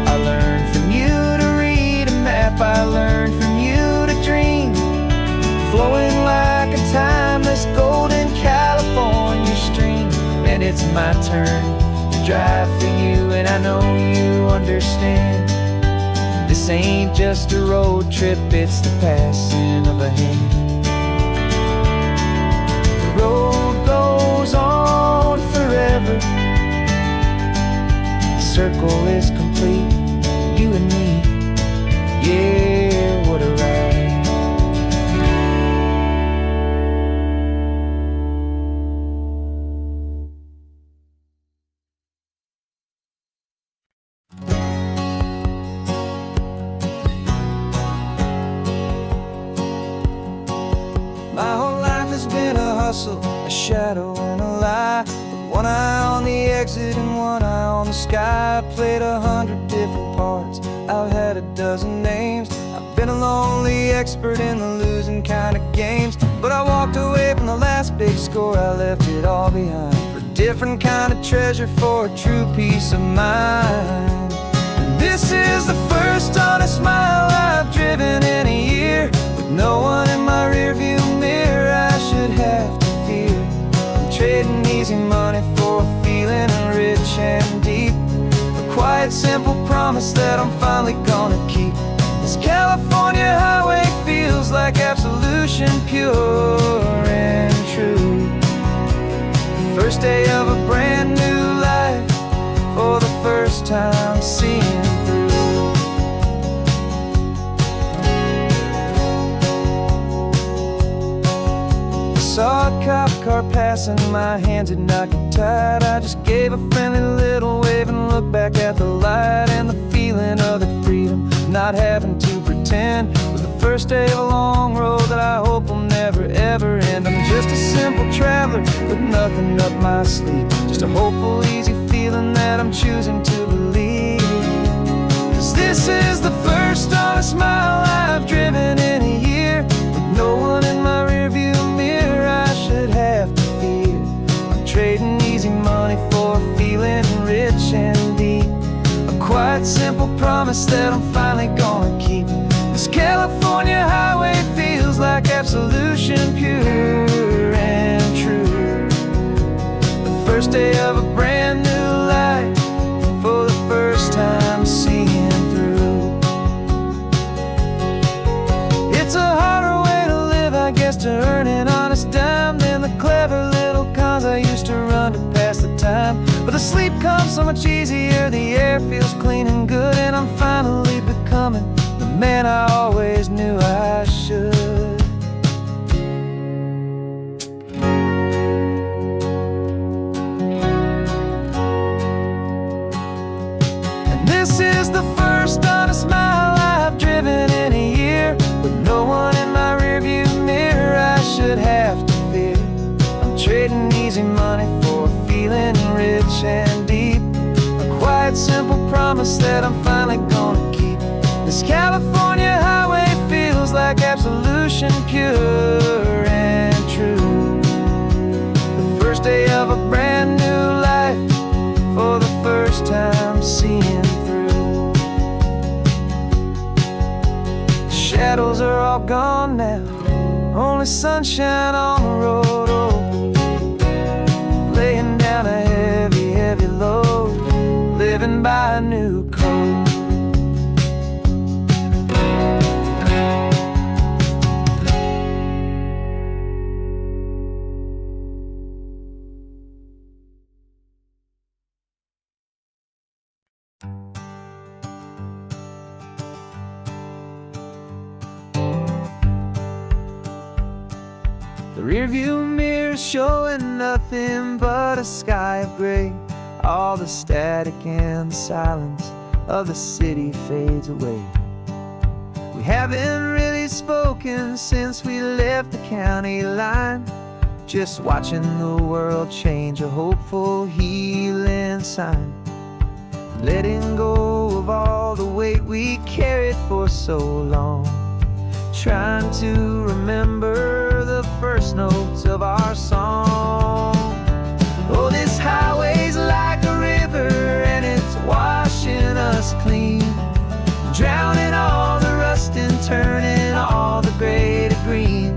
I learned from you to read a map, I learned from you to dream, flowing like a timeless golden California stream. And it's my turn to drive for you, and I know you understand. This ain't just a road trip, it's the passing of a hand. The road goes on forever, the circle is complete, you and me, yeah, what a ride. My whole life has been a hustle, a shadow and a lie, with one eye on the exit and one eye on the sky. I played 100 different parts, I've had a dozen names. I've been a lonely expert in the losing kind of games, but I walked away from the last big score, I left it all behind for a different kind of treasure, for a true peace of mind. And this is the first honest mile I've driven in a year, with no one in my rearview mirror I should have to fear. I'm trading easy money for a feeling rich and deep, a quiet simple promise that I'm finally gonna keep. This California highway feels like absolution, pure and true. The first day of a brand new life, for the first time seeing through. Saw a cop car passing, my hands had not got tied. I just gave a friendly little wave and looked back at the light, and the feeling of the freedom, not having to pretend, was the first day of a long road that I hope will never ever end. I'm just a simple traveler with nothing up my sleeve, just a hopeful easy feeling that I'm choosing to believe. 'Cause this is the first honest mile I've driven in a year, with no one in my rearview mirror I should have to fear. I'm trading easy money for a feeling rich and deep, a quiet simple promise that I'm finally gonna keep. This California highway feels like absolution, pure and true. The first day of a brand new life, for the first time seeing through. It's a harder way to live, I guess, to earn an honest dime than the clever little cons I used to run to pass the time. But the sleep comes so much easier, the air feels clean and good, and I'm finally becoming the man I always knew I should. And this is the first honest mile I've driven in a year, with no one in my rearview mirror I should have to fear. I'm trading easy money for a feeling rich and deep, a quiet simple promise that I'm finally gonna keep. This California highway feels like absolution, pure and true. The first day of a brand new life, for the first time seeing through. The shadows are all gone now, only sunshine on the road, oh, laying down a heavy, heavy load. written by a new code. The rearview mirror showing nothing but a sky of gray. All the static and the silence of the city fades away. We haven't really spoken since we left the county line, just watching the world change, a hopeful healing sign. Letting go of all the weight we carried for so long, trying to remember the first notes of our song. Oh, this highway's like a river and it's washing us clean, drowning all the rust and turning all the gray to green.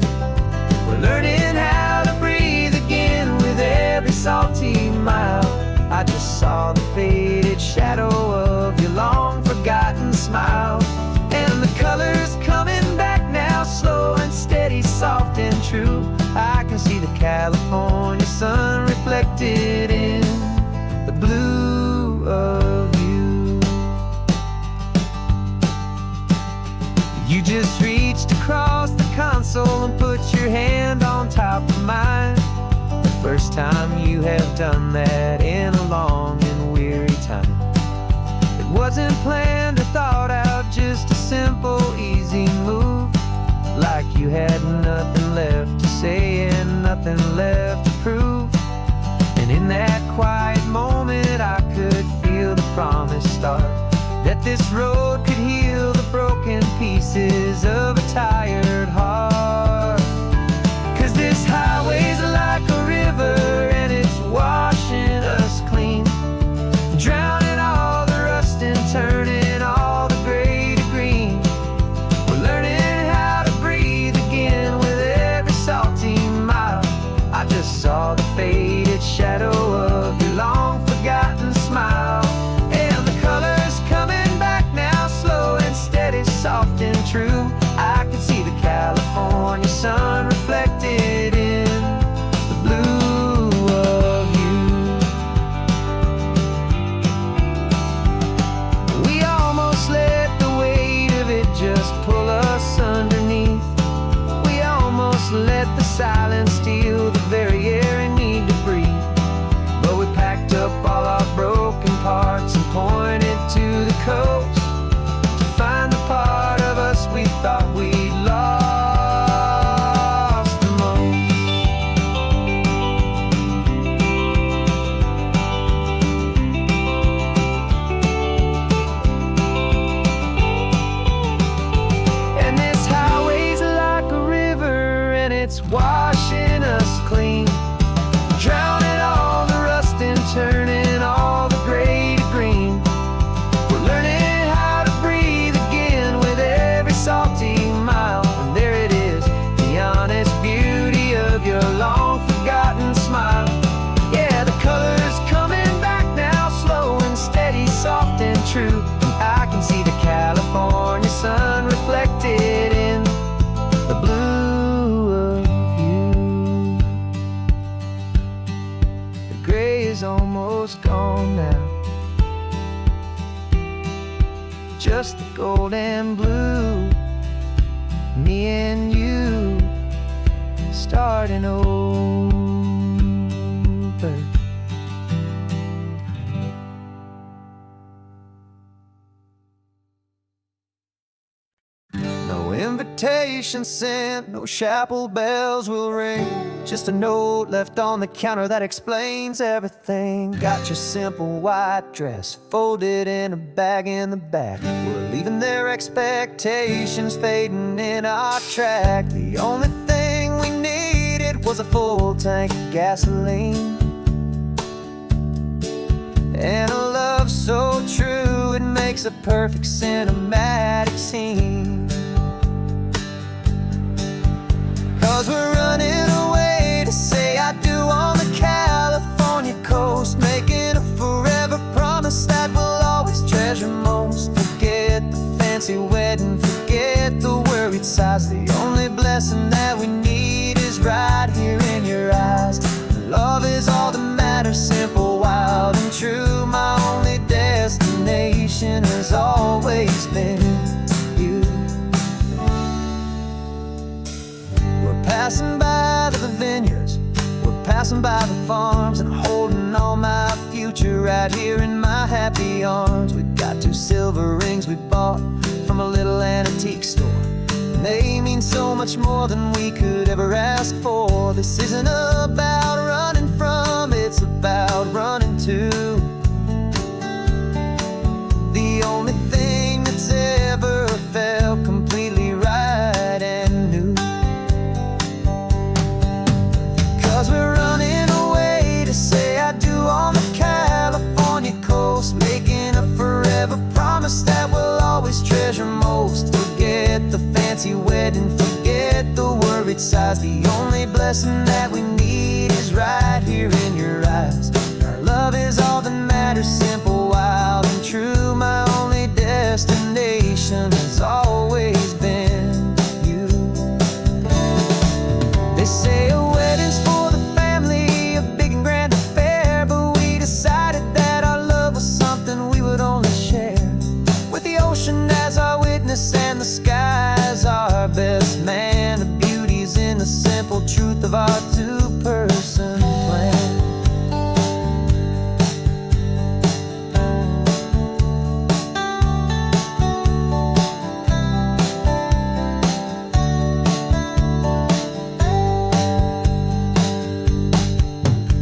We're learning how to breathe again with every salty mile. I just saw the faded shadow of your long forgotten smile, and the colors coming back now, slow and steady, soft and true. I can see the California sun reflected in the blue of you. You just reached across the console and put your hand on top of mine. The first time you have done that in a long and weary time. It wasn't planned or thought out, just a simple, easy move. Like you had nothing left to say and nothing left to prove. And in that quiet moment I could feel the promise start, that this road could heal the broken pieces of a tired heart. 'Cause this highway's like a river and it's washing us clean, drowning all the rust and turning all the gray to green. We're learning how to breathe again with every salty mile. I just saw the faded shadow of your long forgotten smile, and the colors coming back now, slow and steady, soft and true. I can see the California sun reflected in the blue of you. We almost let the weight of it just pull us underneath. We almost let the silence steal the very air and need to breathe. But we packed up all our broken parts and pointed to the coast to find the part of us we thought we'd lost the most. And this highway's like a river and it's washing us clean, drowning all the rust and turning all the gray to green. We're learning how to breathe again with every salty mile. And there it is, the honest beauty of your long forgotten smile. Yeah, the colors coming back now, slow and steady, soft and true. I can see the California sun reflected in the blue of you. The gray is almost gone now, just the gold and blue. Me and you starting over. No invitation sent, no chapel bells will ring, just a note left on the counter that explains everything. Got your simple white dress folded in a bag in the back. We're leaving their expectations fading in our track. The only thing we needed was a full tank of gasoline, and a love so true it makes a perfect cinematic scene. 'Cause we're running away to say I do on the California coast, making a forever promise that we'll always fancy wedding, forget the worried sighs. The only blessing that we need is right here in your eyes. Love is all that matters, simple, wild, and true. My only destination has always been you. We're passing by the vineyards, we're passing by the farms, and holding all my future right here in my happy arms. We've got 2 silver rings we bought from a little antique store, and they mean so much more than we could ever ask for. This isn't about running from, it's about running to the only thing that's ever felt completely right and new. 'Cause we're running away to say I do on the California coast, making a forever promise that we'll always treasure most. Forget the fancy wedding, forget the worried sighs. The only blessing that we need is right here in your eyes. Our love is all that matters, simple, wild, and true. My only destination has always been you. They say a wedding's for the family, a big and grand affair, but we decided that our love was something we would only share with the ocean as our witness and the sky as our best man. The beauty's in the simple truth of our 2-person plan.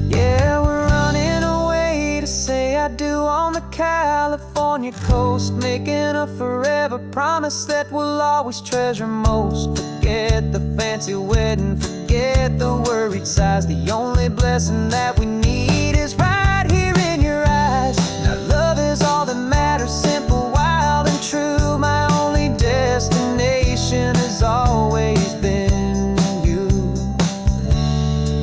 Yeah, we're running away to say I do on the California coast, making a forever promise that we'll always treasure most. Forget the fancy wedding, forget the worried sighs. The only blessing that we need is right here in your eyes. Now love is all that matters, simple, wild, and true. My only destination has always been you.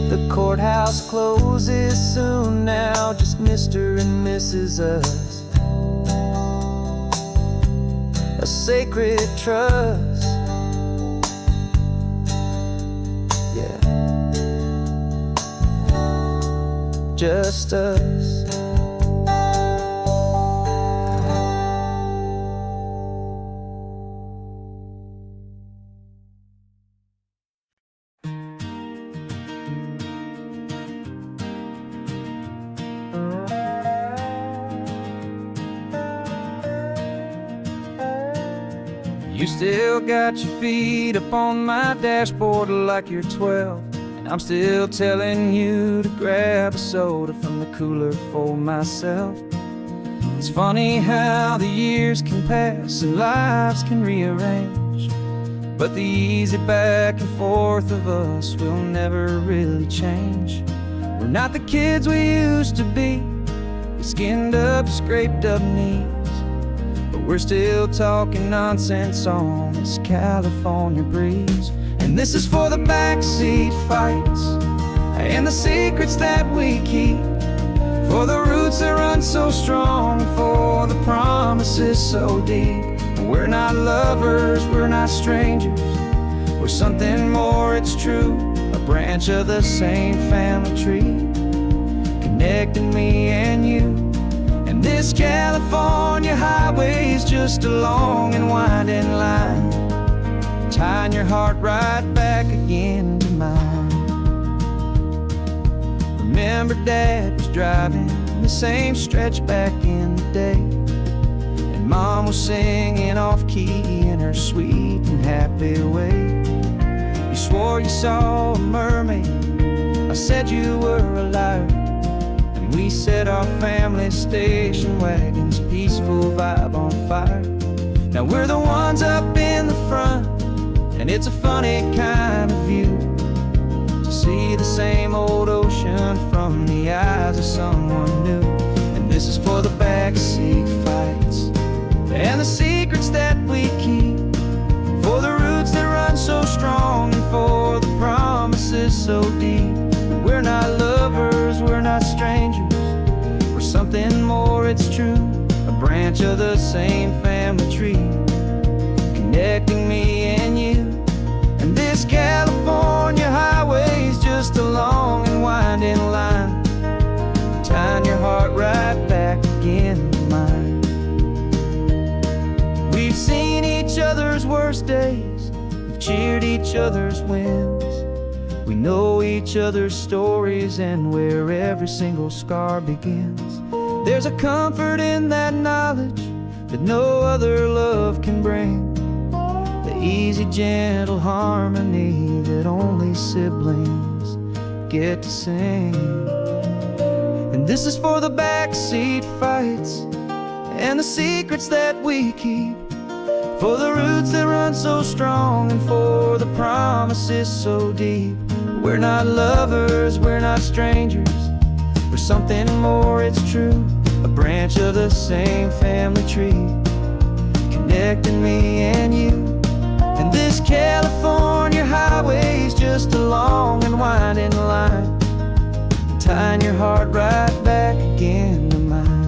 The courthouse closes soon now, just Mr. and Mrs. Us, a sacred trust. Yeah, just us. You still got your feet up on my dashboard like you're 12, and I'm still telling you to grab a soda from the cooler for myself. It's funny how the years can pass and lives can rearrange, but the easy back and forth of us will never really change. We're not the kids we used to be, with skinned up, scraped up knees, but we're still talking nonsense on this California breeze. And this is for the backseat fights and the secrets that we keep, for the roots that run so strong, for the promises so deep. We're not lovers, we're not strangers, we're something more, it's true. A branch of the same family tree, connecting me and you. And this California highway is just a long and winding line, tying your heart right back again to mine. Remember Dad was driving the same stretch back in the day, and Mom was singing off-key in her sweet and happy way. You swore you saw a mermaid, I said you were a liar, and we set our family station wagon's peaceful vibe on fire. Now we're the ones up in the front, and it's a funny kind of view to see the same old ocean from the eyes of someone new. And this is for the backseat fights and the secrets that we keep, for the roots that run so strong, and for the promises so deep. We're not lovers, we're not strangers, we're something more, it's true. A branch of the same family tree, connecting me and you. And this California highway's just a long and winding line, tying your heart right back again to mine. We've seen each other's worst days, we've cheered each other's wins. We know each other's stories and where every single scar begins. There's a comfort in that knowledge that no other love can bring, the easy, gentle harmony that only siblings get to sing. And this is for the backseat fights and the secrets that we keep, for the roots that run so strong and for the promises so deep. We're not lovers, we're not strangers, we're something more, it's true. A branch of the same family tree, connecting me and you. And this California highway's just a long and winding line, tying your heart right back again to mine.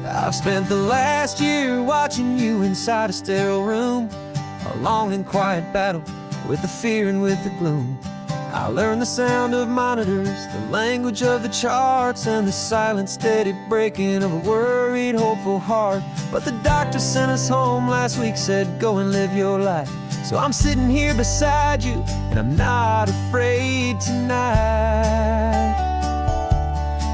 I've spent the last year watching you inside a sterile room, a long and quiet battle with the fear and with the gloom. I learned the sound of monitors, the language of the charts, and the silent, steady breaking of a worried, hopeful heart. But the doctor sent us home last week, said go and live your life. So I'm sitting here beside you, and I'm not afraid tonight.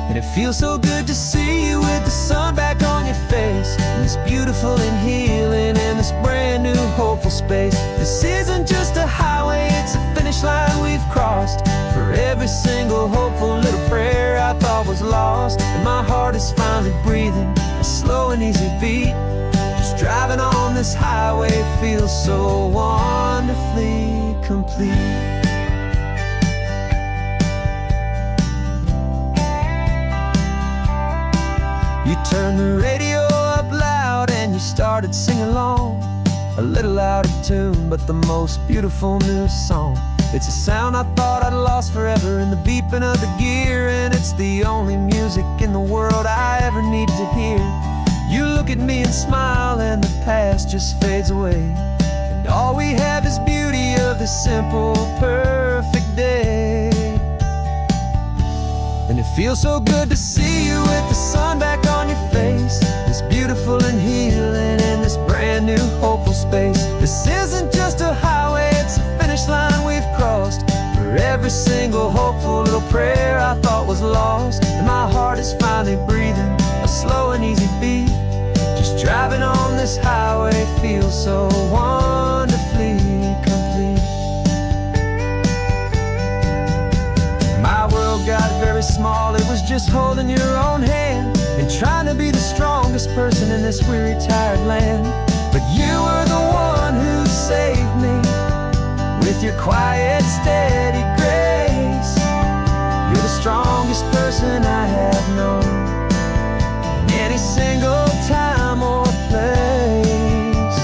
And it feels so good to see you with the sun back on your face, and this beautiful and healing in this brand new hopeful space. This isn't just a highway, it's a finish line we've crossed. For every single hopeful little prayer I thought was lost, and my heart is finally breathing a slow and easy beat. Just driving on this highway feels so wonderfully complete. You turned the radio up loud and you started singing along, a little out of tune, but the most beautiful new song. It's a sound I thought I'd lost forever in the beeping of the gear, and it's the only music in the world I ever need to hear. You look at me and smile and the past just fades away, and all we have is beauty of this simple, perfect day. And it feels so good to see you with the sun back on your face, this beautiful and healing in this brand new hopeful space. This isn't just a highway, it's a finish line we've crossed. For every single hopeful little prayer I thought was lost, and my heart is finally breathing a slow and easy beat. Just driving on this highway feels so wonderfully complete. My world got very small, it was just holding your own hand and trying to be the strongest person in this weary, tired land. But you were the one who saved me with your quiet, steady grace. You're the strongest person I have known in any single time or place.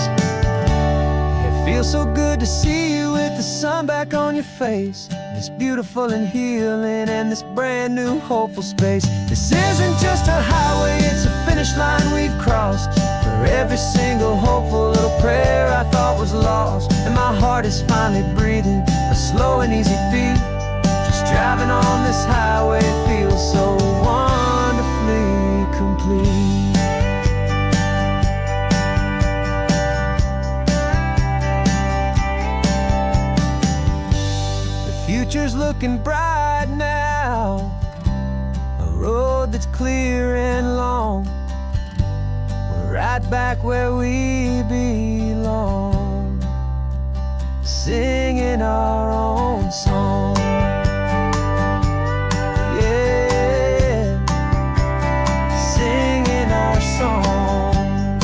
It feels so good to see you with the sun back on your face, this beautiful and healing and this brand new hopeful space. This isn't just a highway, it's a finish line we've crossed. For every single hopeful little prayer I thought was lost, and my heart is finally breathing a slow and easy beat. Just driving on this highway feels so wonderfully complete. Future's looking bright now, a road that's clear and long. We're right back where we belong, singing our own song. Yeah, singing our song.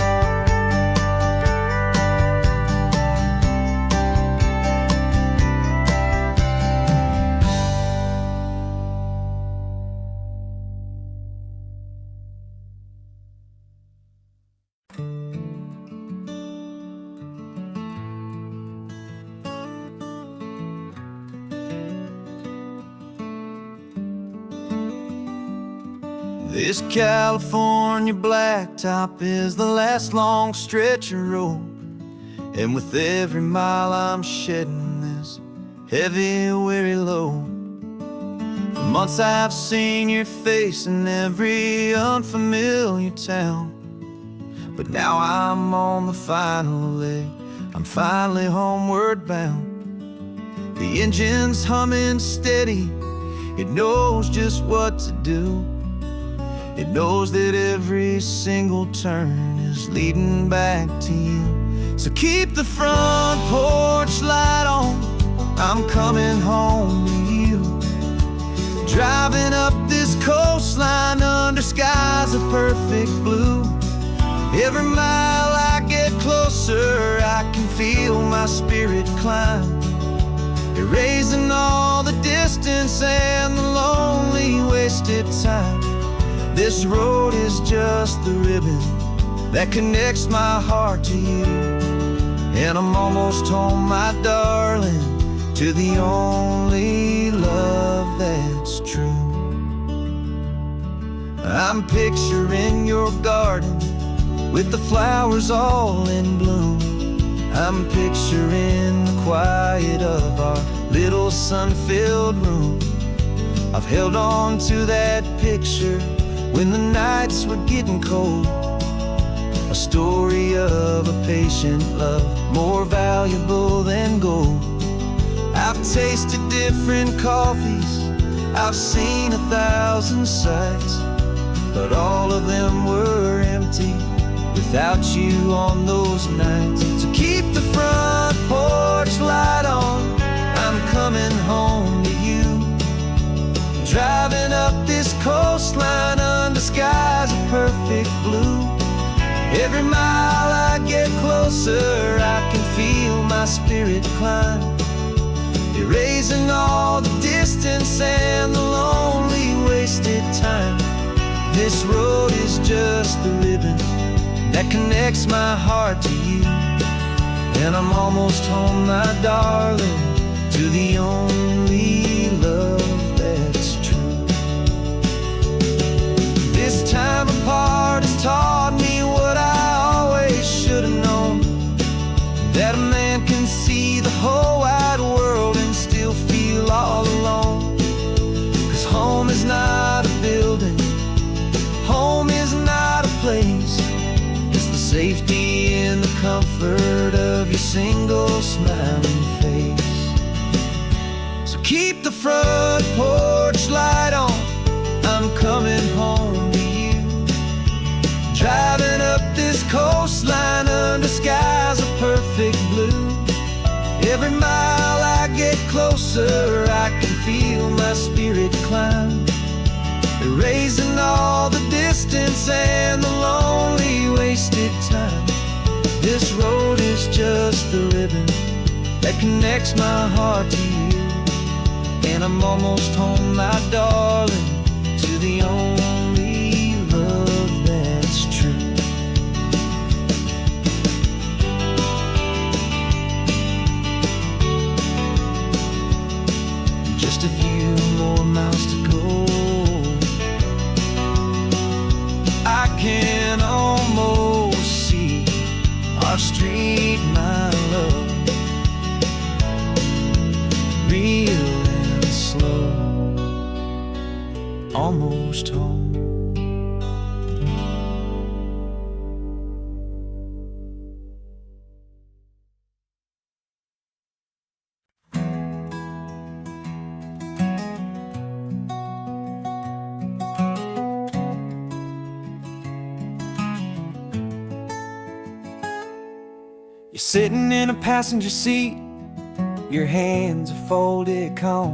This California blacktop is the last long stretch of road, and with every mile I'm shedding this heavy, weary load. For months I've seen your face in every unfamiliar town, but now I'm on the final leg, I'm finally homeward bound. The engine's humming steady, it knows just what to do. It knows that every single turn is leading back to you. So keep the front porch light on, I'm coming home to you. Driving up this coastline under skies of perfect blue. Every mile I get closer, I can feel my spirit climb, erasing all the distance and the lonely wasted time. This road is just the ribbon that connects my heart to you, and I'm almost home, my darling, to the only love that's true. I'm picturing your garden with the flowers all in bloom. I'm picturing the quiet of our little sun-filled room. I've held on to that picture when the nights were getting cold, a story of a patient love, more valuable than gold. I've tasted different coffees, I've seen 1,000 sights, but all of them were empty without you on those nights. So keep the front porch light on, I'm coming home to you. Driving up this coastline under skies of perfect blue. Every mile I get closer, I can feel my spirit climb, erasing all the distance and the lonely wasted time. This road is just the ribbon that connects my heart to you, and I'm almost home, my darling, to the only love that's true. This time apart has taught me what I always should have known, that a man can see the whole wide world and still feel all alone. 'Cause home is not a building, home is not a place, it's the safety and the comfort of your single smiling face. So keep the front porch light on, I'm coming home to you. Driving up this coastline under skies of perfect blue. Every mile I get closer, I can feel my spirit climb, erasing all the distance and the lonely wasted time. This road is just the ribbon that connects my heart to you, and I'm almost home, my darling, to the only love that's true. Just a few more miles to go, I can almost see our street, my love, real and slow, almost home. You're sitting in a passenger seat, your hands are folded calm.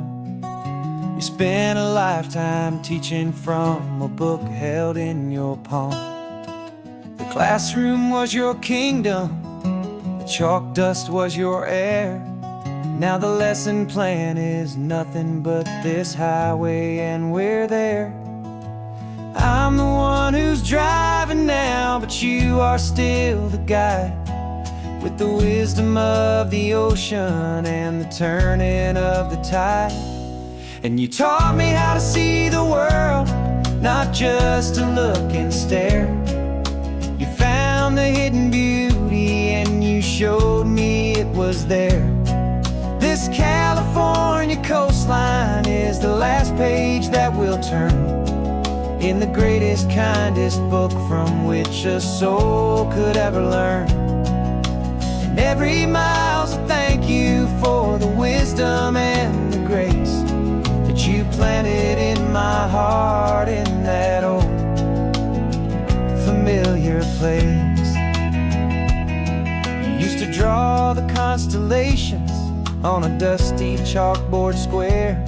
You spent a lifetime teaching from a book held in your palm. The classroom was your kingdom, the chalk dust was your air. Now the lesson plan is nothing but this highway, and we're there. I'm the one who's driving now, but you are still the guide, with the wisdom of the ocean and the turning of the tide. And you taught me how to see the world not just to look and stare. You found the hidden beauty and you showed me it was there. This California coastline is the last page that we'll turn in the greatest, kindest book from which a soul could ever learn. And every mile's a thank you for the wisdom and the grace that you planted in my heart in that old familiar place. You used to draw the constellations on a dusty chalkboard square.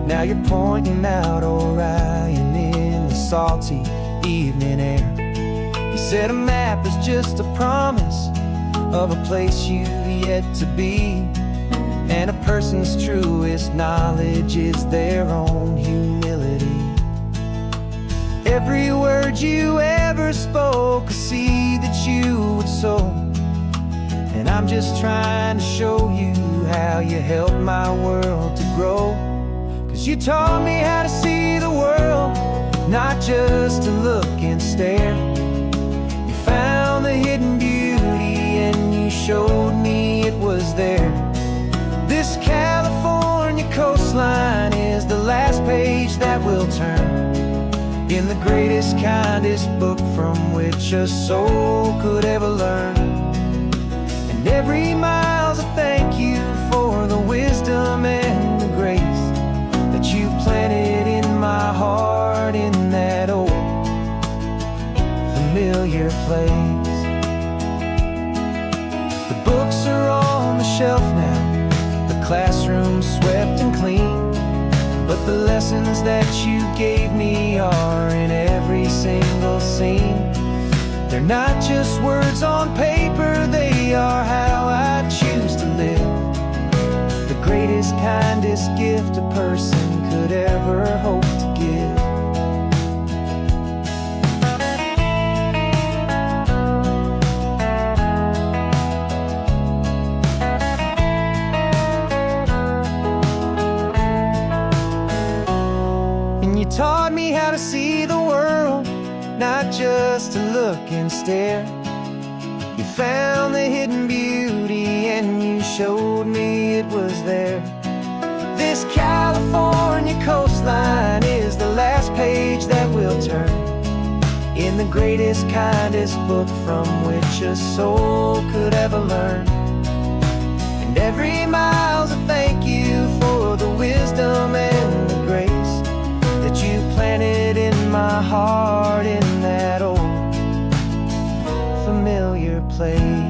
Now you're pointing out Orion in the salty evening air. You said a map is just a promise of a place you've yet to be, and a person's truest knowledge is their own humility. Every word you ever spoke, a seed that you would sow, and I'm just trying to show you how you helped my world to grow. 'Cause you taught me how to see the world, not just to look and stare. You found the hidden beauty and you showed me it was there. This California coastline is the last page that we'll turn in the greatest, kindest book from which a soul could ever learn. And every mile's a thank you for the wisdom and the grace that you planted in my heart in that old familiar place. The books are on the shelf now, the classroom swept and clean, but the lessons that you gave me are in every single scene. They're not just words on paper, they are how I choose to live. The greatest, kindest gift a person could ever hope to give. And you taught me how to see the world, not just to look and stare. You found the hidden beauty and you showed me it was there. This California coastline is the last page that we'll turn in the greatest, kindest book from which a soul could ever learn. And every mile's a thank you for the wisdom and the grace that you planted in my heart in that old familiar place.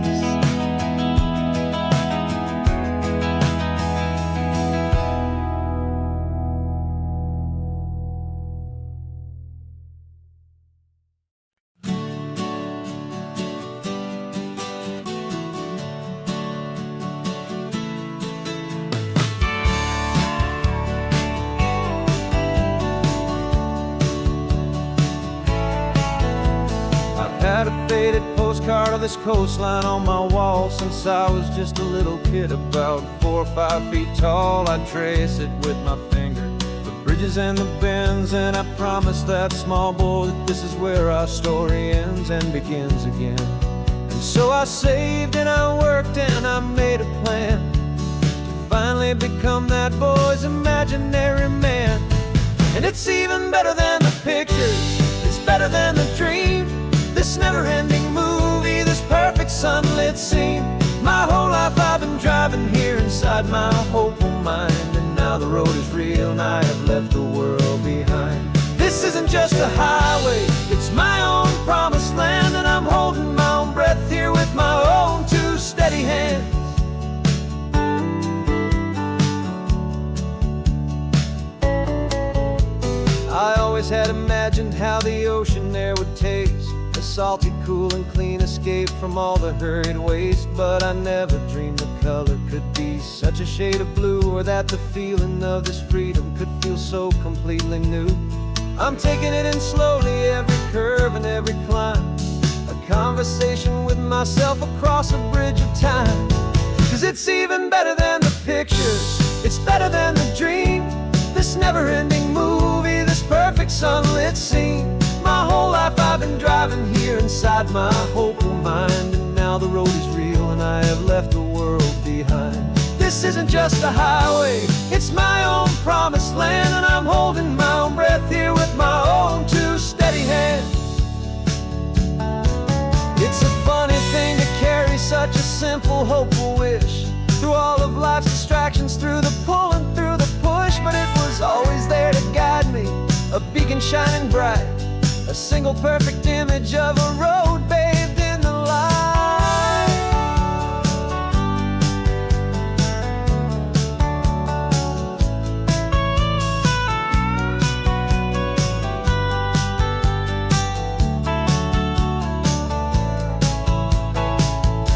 Had a faded postcard of this coastline on my wall since I was just a little kid, about 4 or 5 feet tall. I'd trace it with my finger, the bridges and the bends, and I promised that small boy that this is where our story ends and begins again. And so I saved and I worked and I made a plan to finally become that boy's imaginary man. And it's even better than the pictures, it's better than the dream. This never-ending movie, this perfect sunlit scene. My whole life I've been driving here inside my hopeful mind, and now the road is real and I have left the world behind. This isn't just a highway, it's my own promised land, and I'm holding my own breath here with my own 2 steady hands. I always had imagined how the ocean there would taste, a salty, cool and clean escape from all the hurried waste. But I never dreamed the color could be such a shade of blue, or that the feeling of this freedom could feel so completely new. I'm taking it in slowly, every curve and every climb, a conversation with myself across a bridge of time. 'Cause it's even better than the pictures, it's better than the dream. This never-ending movie, this perfect perfect sunlit scene. My whole life I've been driving here inside my hopeful mind, and now the road is real and I have left the world behind. This isn't just a highway, it's my own promised land, and I'm holding my own breath here with my own two steady hands. It's a funny thing to carry such a simple, hopeful wish through all of life's distractions, through the pull and through the push. But it was always there to guide me, a beacon shining bright, a single perfect image of a road bathed in the light.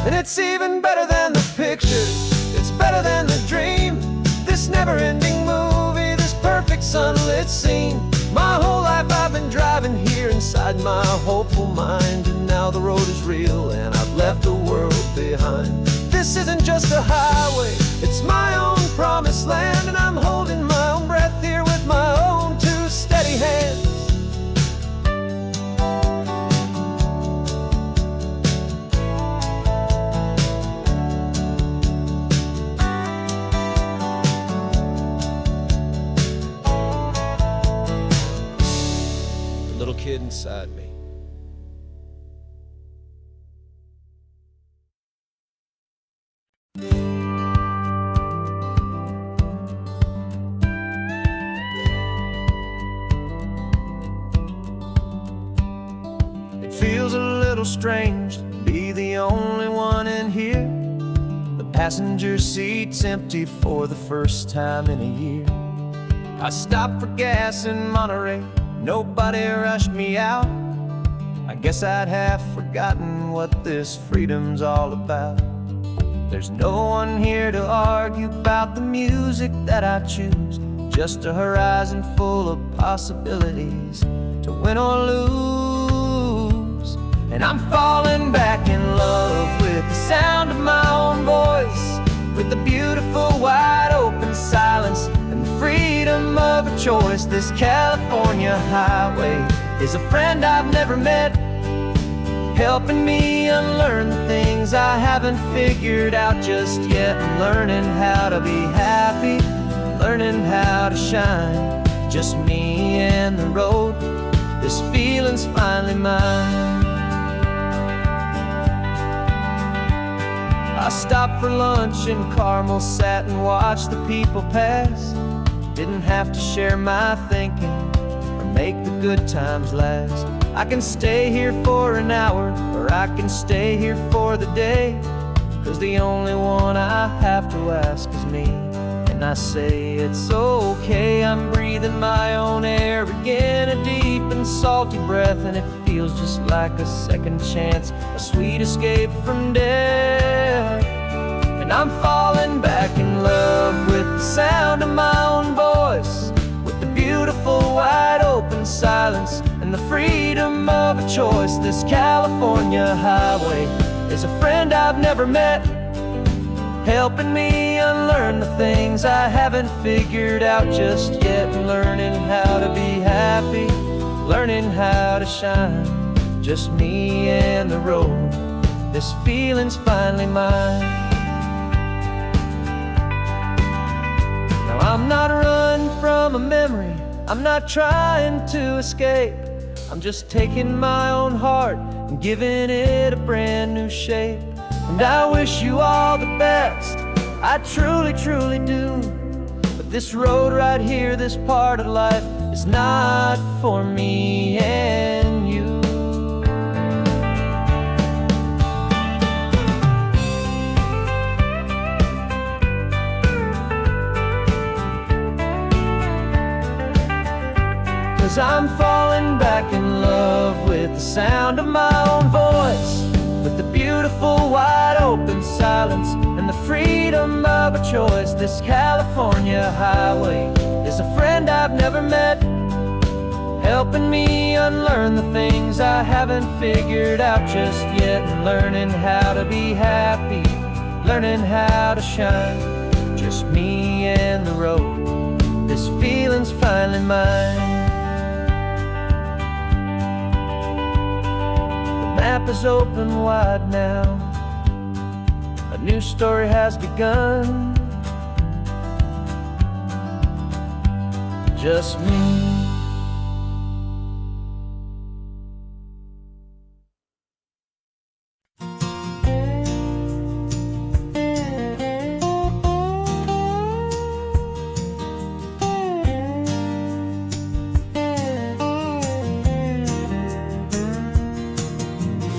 And it's even better than the pictures, it's better than the dream. This never-ending movie, this perfect sunlit scene. My whole life I've been driving here inside my hopeful mind, and now the road is real and I've left the world behind. This isn't just a highway, it's my own promised land, and I'm holding my own breath here with my own two steady hands. Little kid inside me. It feels a little strange to be the only one in here. The passenger seat's empty for the first time in a year. I stopped for gas in Monterey, nobody rushed me out. I guess I'd have forgotten what this freedom's all about. There's no one here to argue about the music that I choose, just a horizon full of possibilities to win or lose. And I'm falling back in love with the sound of my own voice, with the beautiful wide open silence and the freedom of a choice. This California highway is a friend I've never met, helping me unlearn the things I haven't figured out just yet. I'm learning how to be happy, learning how to shine, just me and the road. This feeling's finally mine. I stopped for lunch in Carmel, sat and watched the people pass. Didn't have to share my thinking or make the good times last. I can stay here for an hour, or I can stay here for the day, 'cause the only one I have to ask is me. And I say it's okay, I'm breathing my own air again, a deep and salty breath, and it feels just like a second chance, a sweet escape from death. And I'm falling back in love with the sound of my own voice, with the beautiful wide open silence and the freedom of a choice. This California highway is a friend I've never met, helping me unlearn the things I haven't figured out just yet. Learning how to be happy, learning how to shine, just me and the road. This feeling's finally mine. Now I'm not running from a memory, I'm not trying to escape. I'm just taking my own heart and giving it a brand new shape. And I wish you all the best, I truly, truly do. But this road right here, this part of life, is not for me and you. 'Cause I'm falling back in love with the sound of my own voice, with the beautiful wide open silence and the freedom of a choice. This California highway is a friend I've never met, helping me unlearn the things I haven't figured out just yet. And learning how to be happy, learning how to shine, just me and the road. This feeling's finally mine. map is open wide now. A new story has begun. Just me.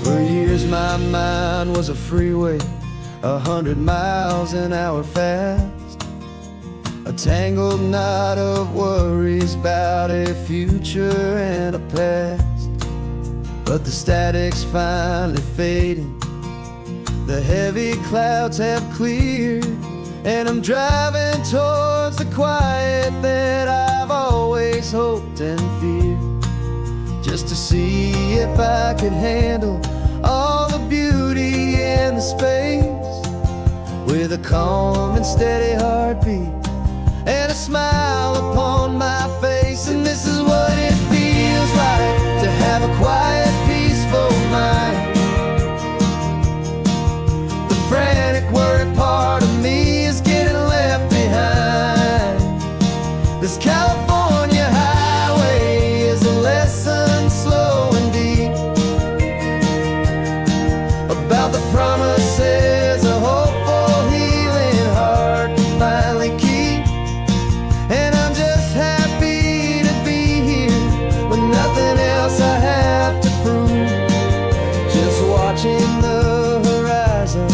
For years my mind was a freeway, 100 miles an hour fast, a tangled knot of worries about a future and a past. But the static's finally fading, the heavy clouds have cleared, and I'm driving towards the quiet that I've always hoped and feared, just to see if I could handle all the beauty and the space, with a calm and steady heartbeat and a smile upon my face. And this is what it feels like to have a quiet, peaceful mind. The frantic, worried part of me is getting left behind. This California highway is a lesson slow and deep about the promises a hopeful, healing heart can finally keep. And I'm just happy to be here with nothing else I have to prove, just watching the horizon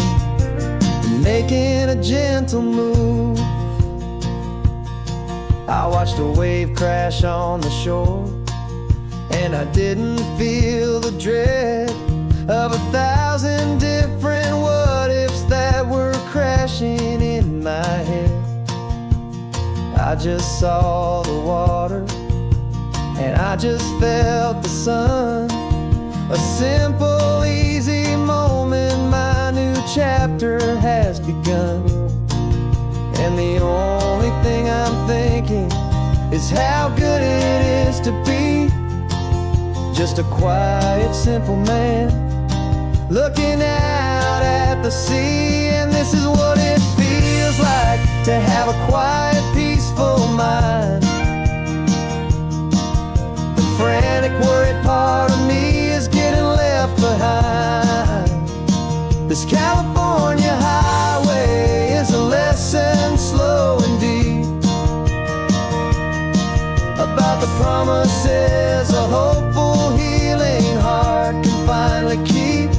and making a gentle move. I watched a wave crash on the shore, and I didn't feel the dread of 1,000 different what-ifs that were crashing in my head. I just saw the water, and I just felt the sun. A simple, easy moment, my new chapter has begun. And the only thing I'm thinking is how good it is to be just a quiet, simple man looking out at the sea. And this is what it feels like to have a quiet, peaceful mind. The frantic, worried part of me is getting left behind. This California highway is a lesson slow and deep about the promises a hopeful, healing heart can finally keep.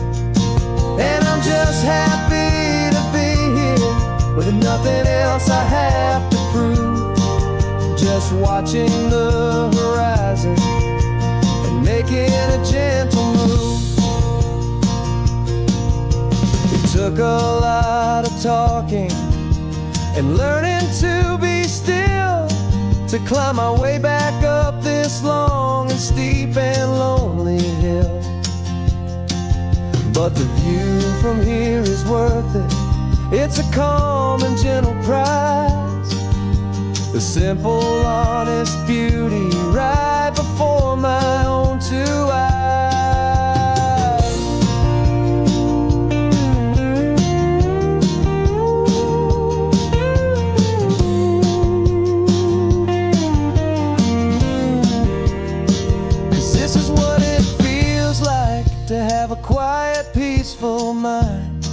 And I'm just happy to be here with nothing else I have to prove, just watching the horizon and making a gentle move. It took a lot of talking and learning to be still to climb my way back up this long and steep and lonely hill. But the view from here is worth it. It's a calm and gentle prize, the simple, honest beauty right before my own two eyes. To have a quiet, peaceful mind.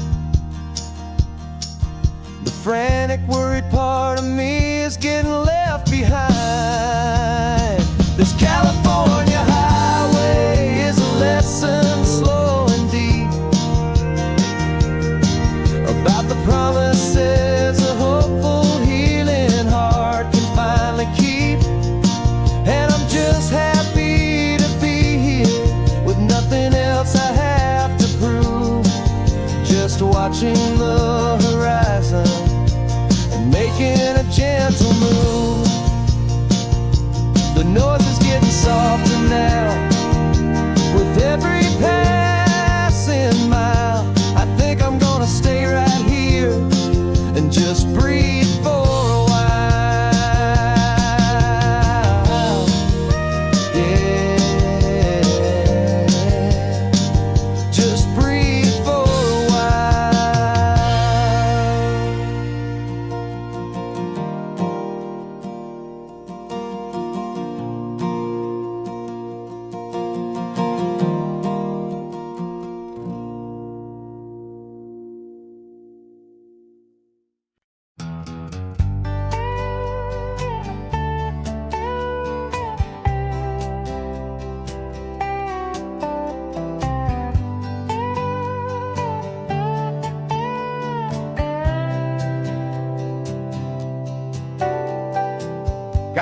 The frantic, worried part of me is getting left behind. This California highway is a lesson slow and deep about the promises a hopeful, healing heart can finally keep. And I'm just happy to be here with nothing else I have to prove, just watching the horizon and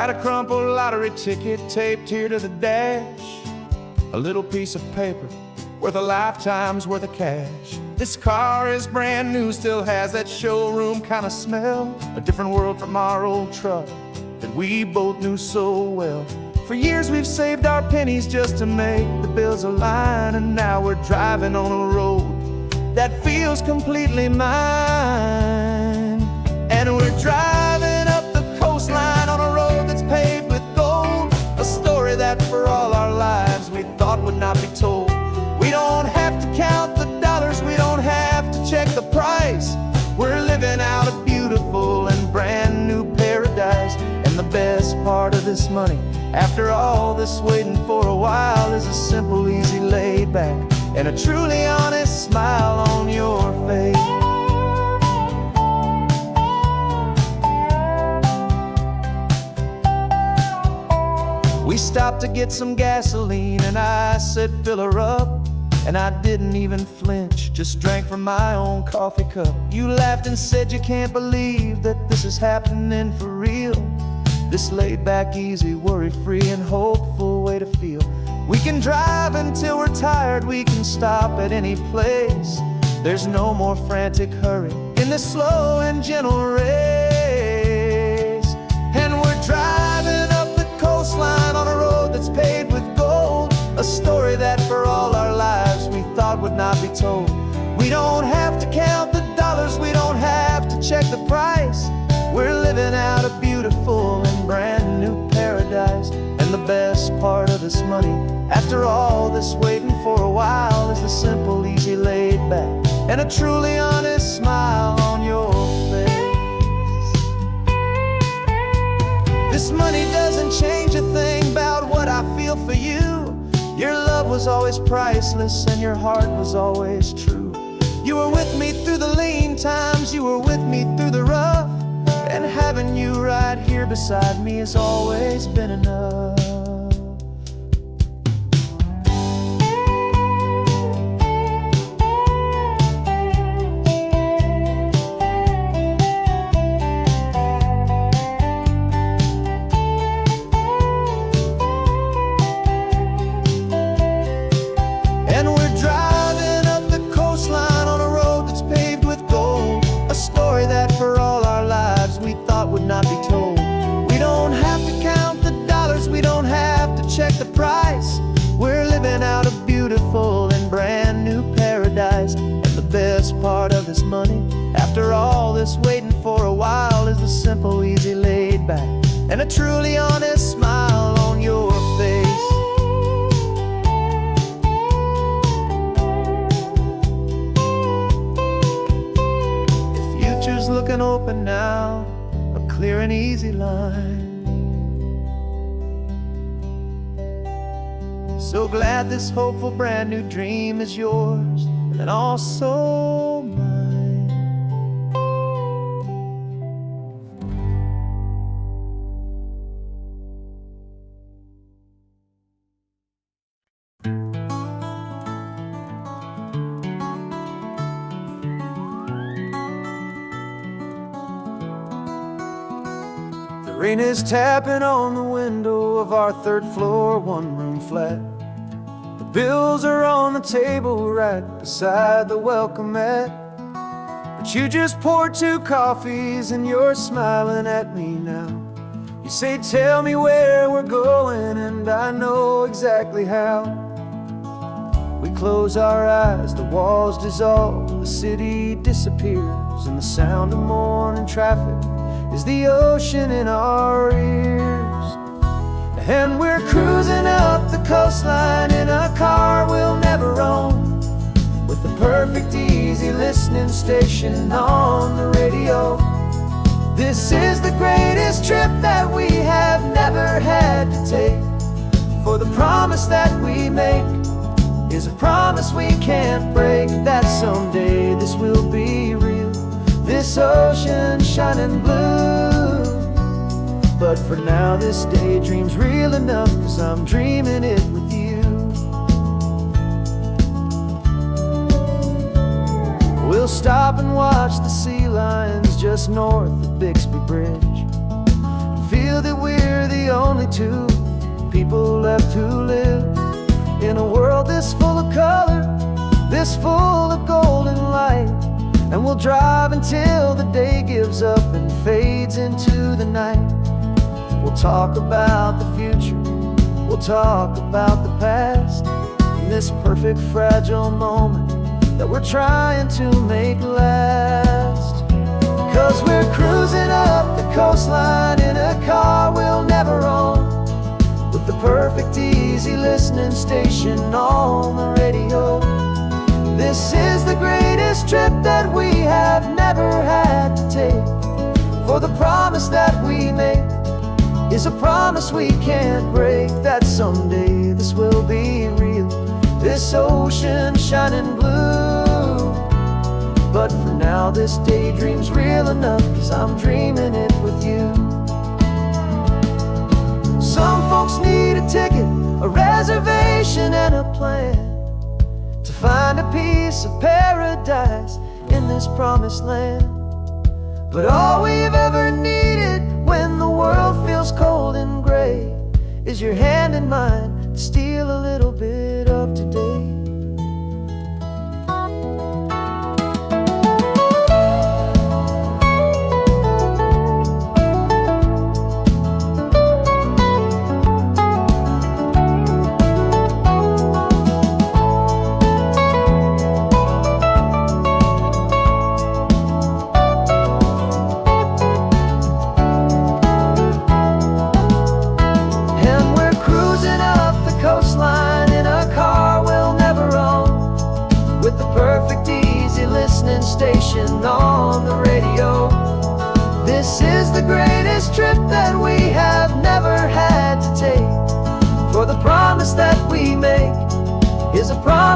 Got a crumpled lottery ticket taped here to the dash, a little piece of paper worth a lifetime's worth of cash. This car is brand new, still has that showroom kind of smell, a different world from our old truck that we both knew so well. For years we've saved our pennies just to make the bills align, and now we're driving on a road that feels completely mine. And we're driving up the coastline on a road that's paved with gold, a story that for all our lives we thought would not be told. We don't have to count the dollars, we don't have to check the price. We're living out a beautiful and brand new paradise. And the best part of this money, after all this waiting for a while, is a simple, easy, laid back, and a truly honest smile on your face. We stopped to get some gasoline, and I said, fill her up. And I didn't even flinch, just drank from my own coffee cup. You laughed and said you can't believe that this is happening for real. This laid back, easy, worry-free and hopeful way to feel. We can drive until we're tired, we can stop at any place. There's no more frantic hurry in this slow and gentle race. And we're driving up the coastline on a road that's paved with gold, a story that for all our lives we thought would not be told. We don't have to count the dollars, we don't have to check the price. We're living out a beautiful and brand new paradise. And the best part of this money, after all this waiting for a while, is the simple, easy, laid back, and a truly honest smile on your face. This money doesn't change a thing about what I feel for you. Your love was always priceless and your heart was always true. You were with me through the lean times, you were with me through the rough, and having you right here beside me has always been enough. And we're driving up the coastline on a road that's paved with gold, a story that for all our lives we thought would not be told. We don't have to count the dollars, we don't have to check the price. We're living out a beautiful and brand new paradise. And the best part of this money, after all this waiting for a while, is the simple, easy, laid back, and a truly honest smile on your face. Future's looking open now, a clear and easy line. So glad this hopeful brand new dream is yours, and also mine. The rain is tapping on the window of our third floor, one-room flat. The bills are on the table right beside the welcome mat. But you just poured 2 coffees and you're smiling at me now. You say, tell me where we're going, and I know exactly how. We close our eyes, the walls dissolve, the city disappears, and the sound of morning traffic is the ocean in our ears. And we're cruising up the coastline in a car we'll never own, with the perfect easy listening station on the radio. This is the greatest trip that we have never had to take, for the promise that we make is a promise we can't break, that someday this will be real, this ocean shining blue. But for now this daydream's real enough, 'cause I'm dreaming it with you. We'll stop and watch the sea lions just north of Bixby Bridge, feel feel that we're the only two people left who live in a world this full of color, this full of golden light. And we'll drive until the day gives up and fades into the night. We'll talk about the future, we'll talk about the past, in this perfect fragile moment that we're trying to make last. 'Cause we're cruising up the coastline in a car we'll never own, with the perfect easy listening station on the radio. This is the greatest trip that we have never had to take, for the promise that we make is a promise we can't break, that someday this will be real, this ocean shining blue. But for now this daydream's real enough, 'cause I'm dreaming it with you. Some folks need a ticket, a reservation and a plan, to find a piece of paradise in this promised land. But all we've ever needed when the world feels cold and gray is your hand in mine to steal a little bit of today.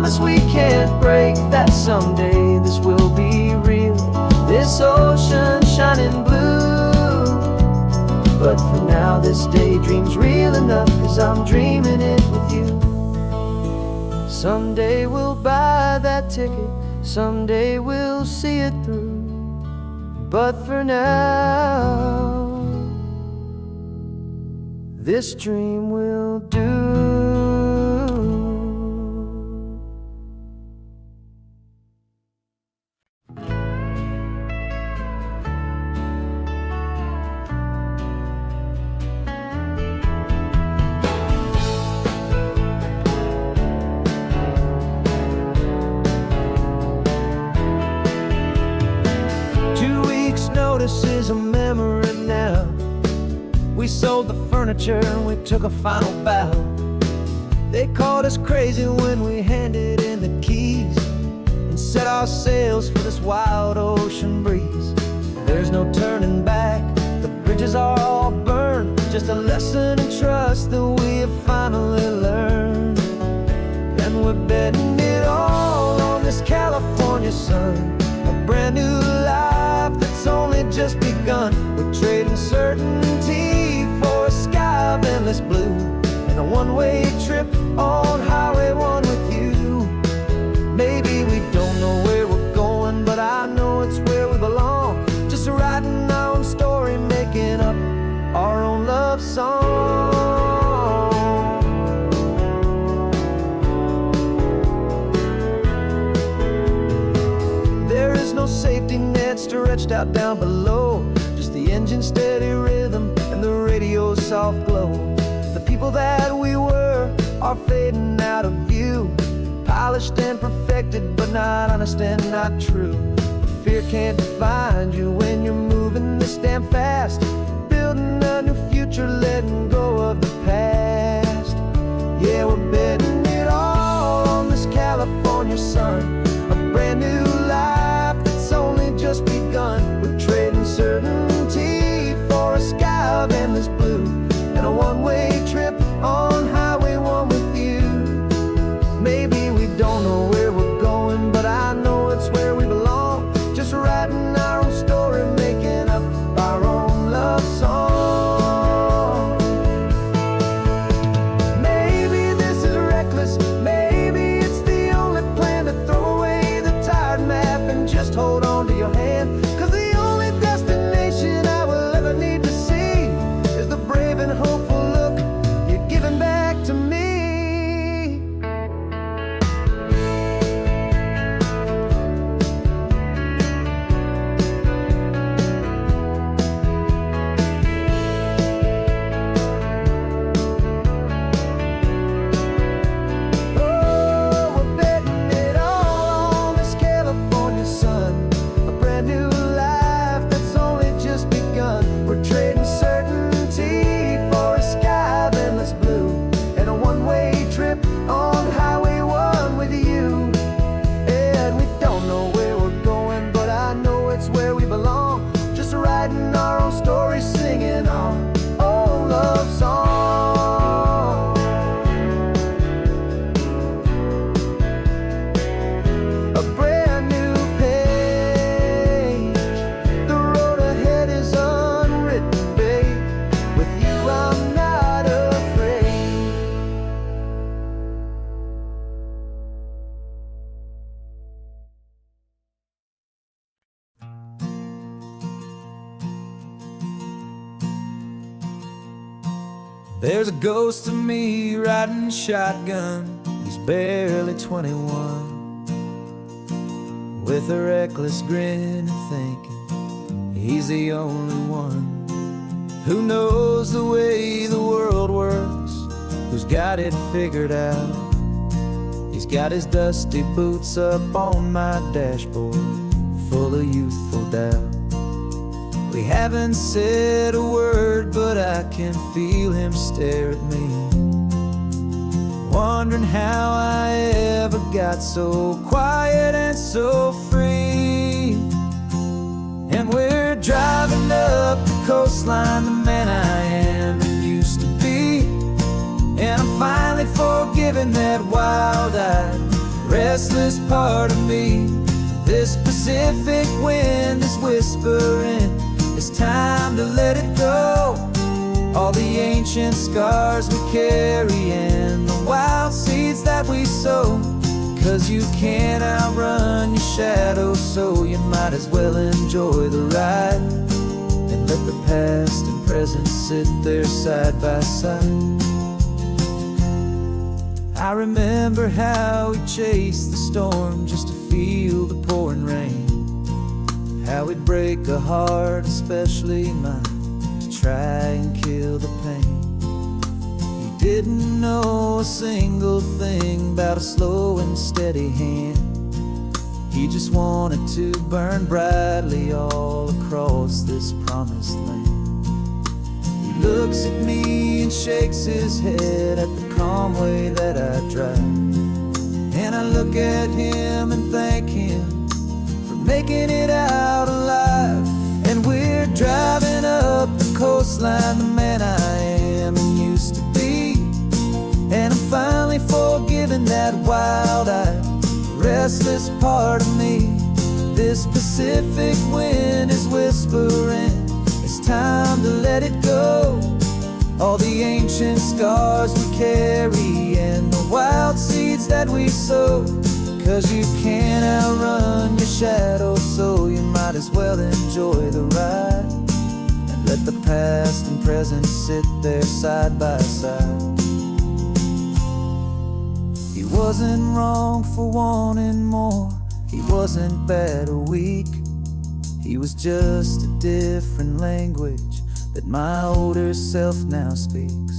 'Cause we can't break that someday this will be real, this ocean shining blue. But for now this daydream's real enough, 'cause I'm dreaming it with you. Someday we'll buy that ticket, someday we'll see it through. But for now, this dream will do. 2 weeks' notice is a memory now. We sold the furniture and we took a final bow. They called us crazy when we handed in the keys and set our sails for this wild ocean breeze. There's no turning back, the bridges are all burned, just a lesson in trust that we have finally learned. And we're betting it all on this California sun, a brand new life that's only just begun. We're trading certainty for a sky of endless blue, and a one-way trip on Highway 1 with you. Maybe we don't know where we're going, but I know it's where we belong. Just writing our own story, making up our own love song. There is no safety net stretched out down below, just the engine's steady rhythm and the radio's soft glow. The people that we were are fading out of view, polished and perfected, but not honest and not true. Fear can't define you when you're moving this damn fast, building a new future, letting go of the past. Yeah, we're betting it all on this California sun, a brand new life that's only just begun. We're trading certainty for a sky of endless blue, and a one-way trip on Highway 1 with you. Maybe we don't know where we're going, but I know it's where we belong. Just writing our own story, making up our own love song. There's a ghost of me riding shotgun. He's barely 21, with a reckless grin and thinking he's the only one who knows the way the world works, who's got it figured out. He's got his dusty boots up on my dashboard, full of youthful doubt. We haven't said a word, but I can feel him stare at me, wondering how I ever got so quiet and so free. And we're driving up the coastline, the man I am and used to be. And I'm finally forgiving that wild-eyed, restless part of me. This Pacific wind is whispering, it's time to let it go. All the ancient scars we carry and the wild seeds that we sow. 'Cause you can't outrun your shadow, so you might as well enjoy the ride and let the past and present sit there side by side. I remember how we chased the storm just to feel the pouring rain, how we'd break a heart, especially mine, to try and kill the pain. He didn't know a single thing about a slow and steady hand. He just wanted to burn brightly all across this promised land. He looks at me and shakes his head at the calm way that I drive, and I look at him and thank him for making it out alive. And we're driving up the coastline, the man I am and used to be. And I'm finally forgiving that wild-eyed, restless part of me. This Pacific wind is whispering, it's time to let it go. All the ancient scars we carry and the wild seeds that we sow. 'Cause you can't outrun your shadow, so you might as well enjoy the ride and let the past and present sit there side by side. He wasn't wrong for wanting more, he wasn't bad or weak. He was just a different language that my older self now speaks.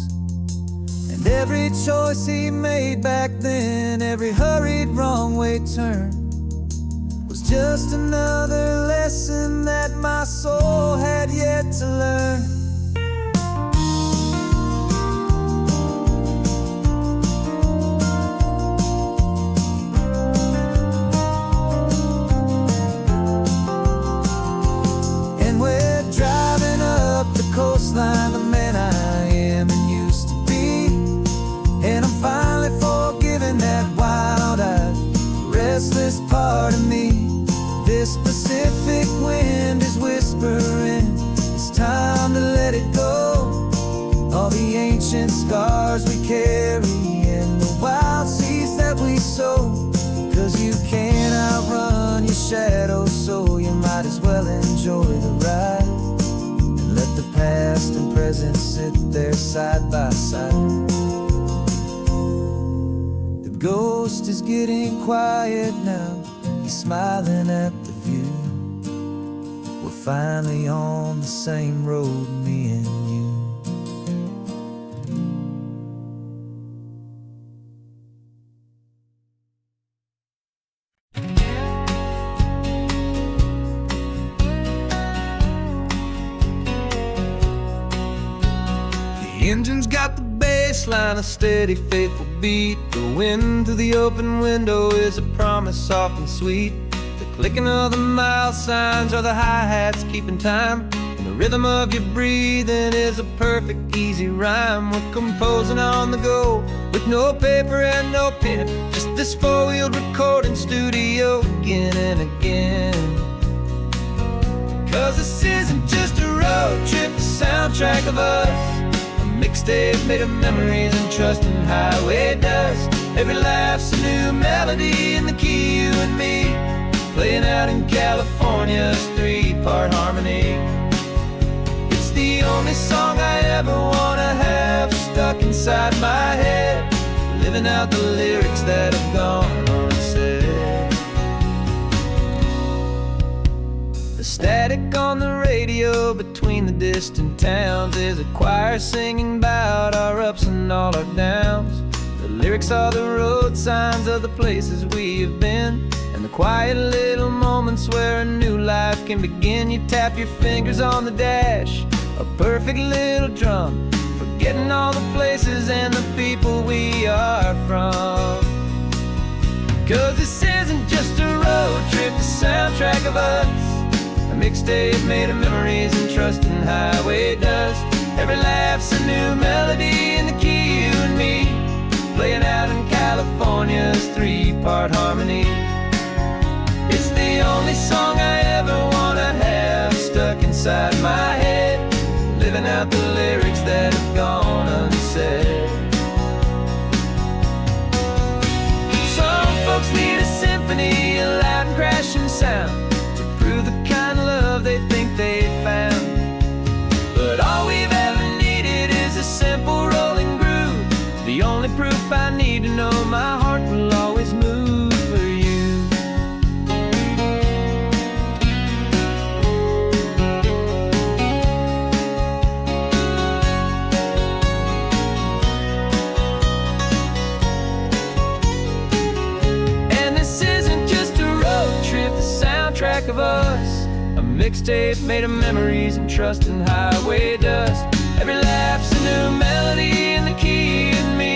And every choice he made back then, every hurried wrong way turn, was just another lesson that my soul had yet to learn. And we're driving up the coastline, the man I am and used to be. And I'm finally forgiving that wild-eyed, restless part of me. This Pacific wind is whispering, it's time to let it go. All the ancient scars we carry and the wild seeds that we sow. 'Cause you can't outrun your shadow, so you might as well enjoy the ride and let the past and present sit there side by side. The ghost is getting quiet now, he's smiling at the view. We're finally on the same road, me and you. The engine's got the baseline, a steady, faithful beat. The wind through the open window is a promise soft and sweet. The clicking of the mile signs are the hi-hats keeping time, and the rhythm of your breathing is a perfect, easy rhyme. We're composing on the go with no paper and no pen, just this four-wheeled recording studio again and again. 'Cause this isn't just a road trip, the soundtrack of us, mixtape made of memories and trust and highway dust. Every laugh's a new melody in the key, you and me, playing out in California's three-part harmony. It's the only song I ever wanna have stuck inside my head, living out the lyrics that have gone unsaid. The static on the radio between the distant towns is a choir singing about our ups and all our downs. The lyrics are the road signs of the places we have been, and the quiet little moments where a new life can begin. You tap your fingers on the dash, a perfect little drum, forgetting all the places and the people we are from. 'Cause this isn't just a road trip, the soundtrack of us, a mixtape made of memories and trust in highway dust. Every laugh's a new melody in the key, you and me, playing out in California's three-part harmony. It's the only song I ever wanna have stuck inside my head, living out the lyrics that have gone unsaid. Some folks need a symphony, a loud and crashing sound, to prove the kind of love they think they found. But all we've ever needed is a simple rolling groove, the only proof I need to know my heart will always move for you. And this isn't just a road trip, the soundtrack of us, a mixtape made of memories and trust in highway dust. Every laugh's a new melody in the key and me,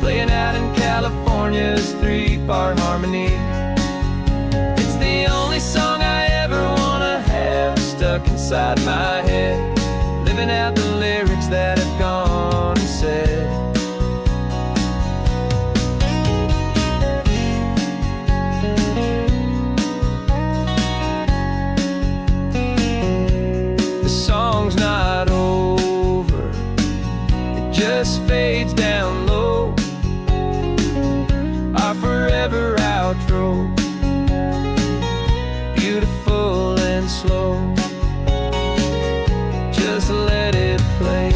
playing out in California's three-part harmony. It's the only song I ever wanna have stuck inside my head, living out the lyrics that have gone unsaid. The song's not over, it just fades down low, our forever outro, beautiful and slow. Just let it play.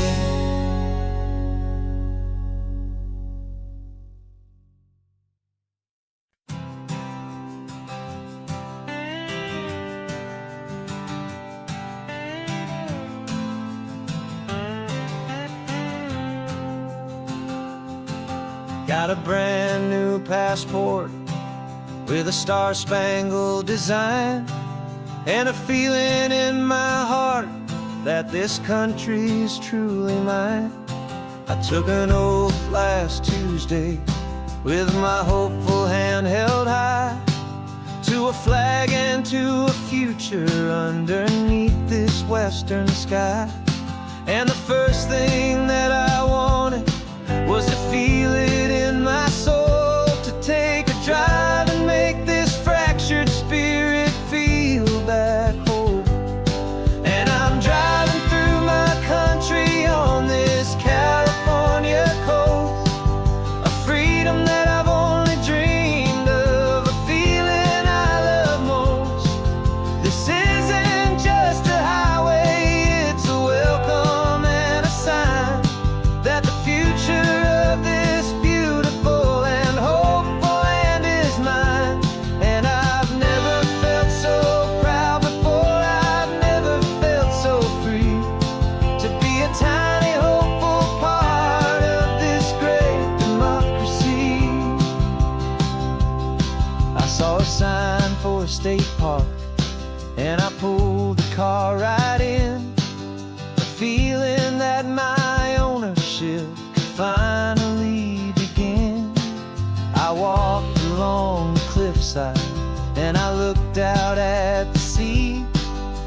Got a brand new passport with a star-spangled design, and a feeling in my heart that this country's truly mine. I took an oath last Tuesday with my hopeful hand held high, to a flag and to a future underneath this western sky. And the first thing that I wanted was to feel it in my soul, to take a drive and make this fractured spirit feel back home. And I'm driving through my country on this California coast, a freedom that I've only dreamed of, a feeling I love most. This isn't just a highway, it's a welcome and a sign that the future of this beautiful and hopeful land is mine. And I've never felt so proud before, I've never felt so free, to be a tiny hopeful part of this great democracy. I saw a sign for a state park, and I pulled the car right in, the feeling that my ownership could finally begin. I walked along the cliffside and I looked out at the sea,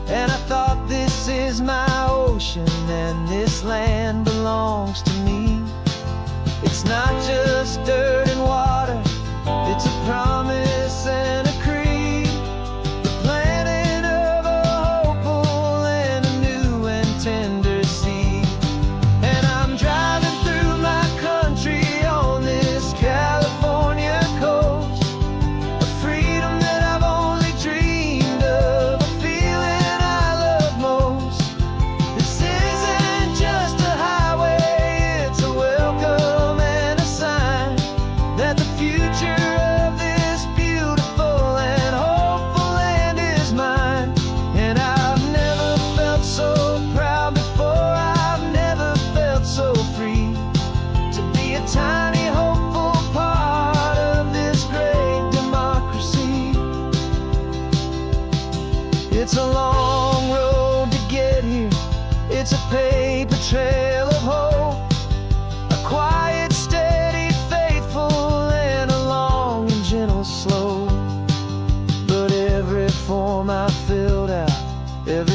and I thought, this is my ocean and this land belongs to me. It's not just dirt and water, it's a promise and a creed, the planting of a hopeful and a new and tender seed. And I'm driving through my country on this California coast, a freedom that I've only dreamed of, a feeling I love most. This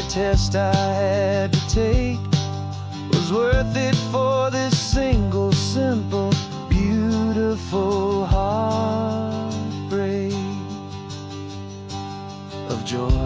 test I had to take was worth it for this single, simple, beautiful heartbreak of joy.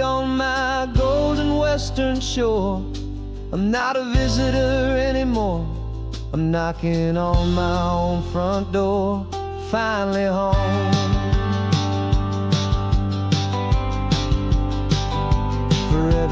On my golden western shore, I'm not a visitor anymore. I'm knocking on my own front door, finally home. Forever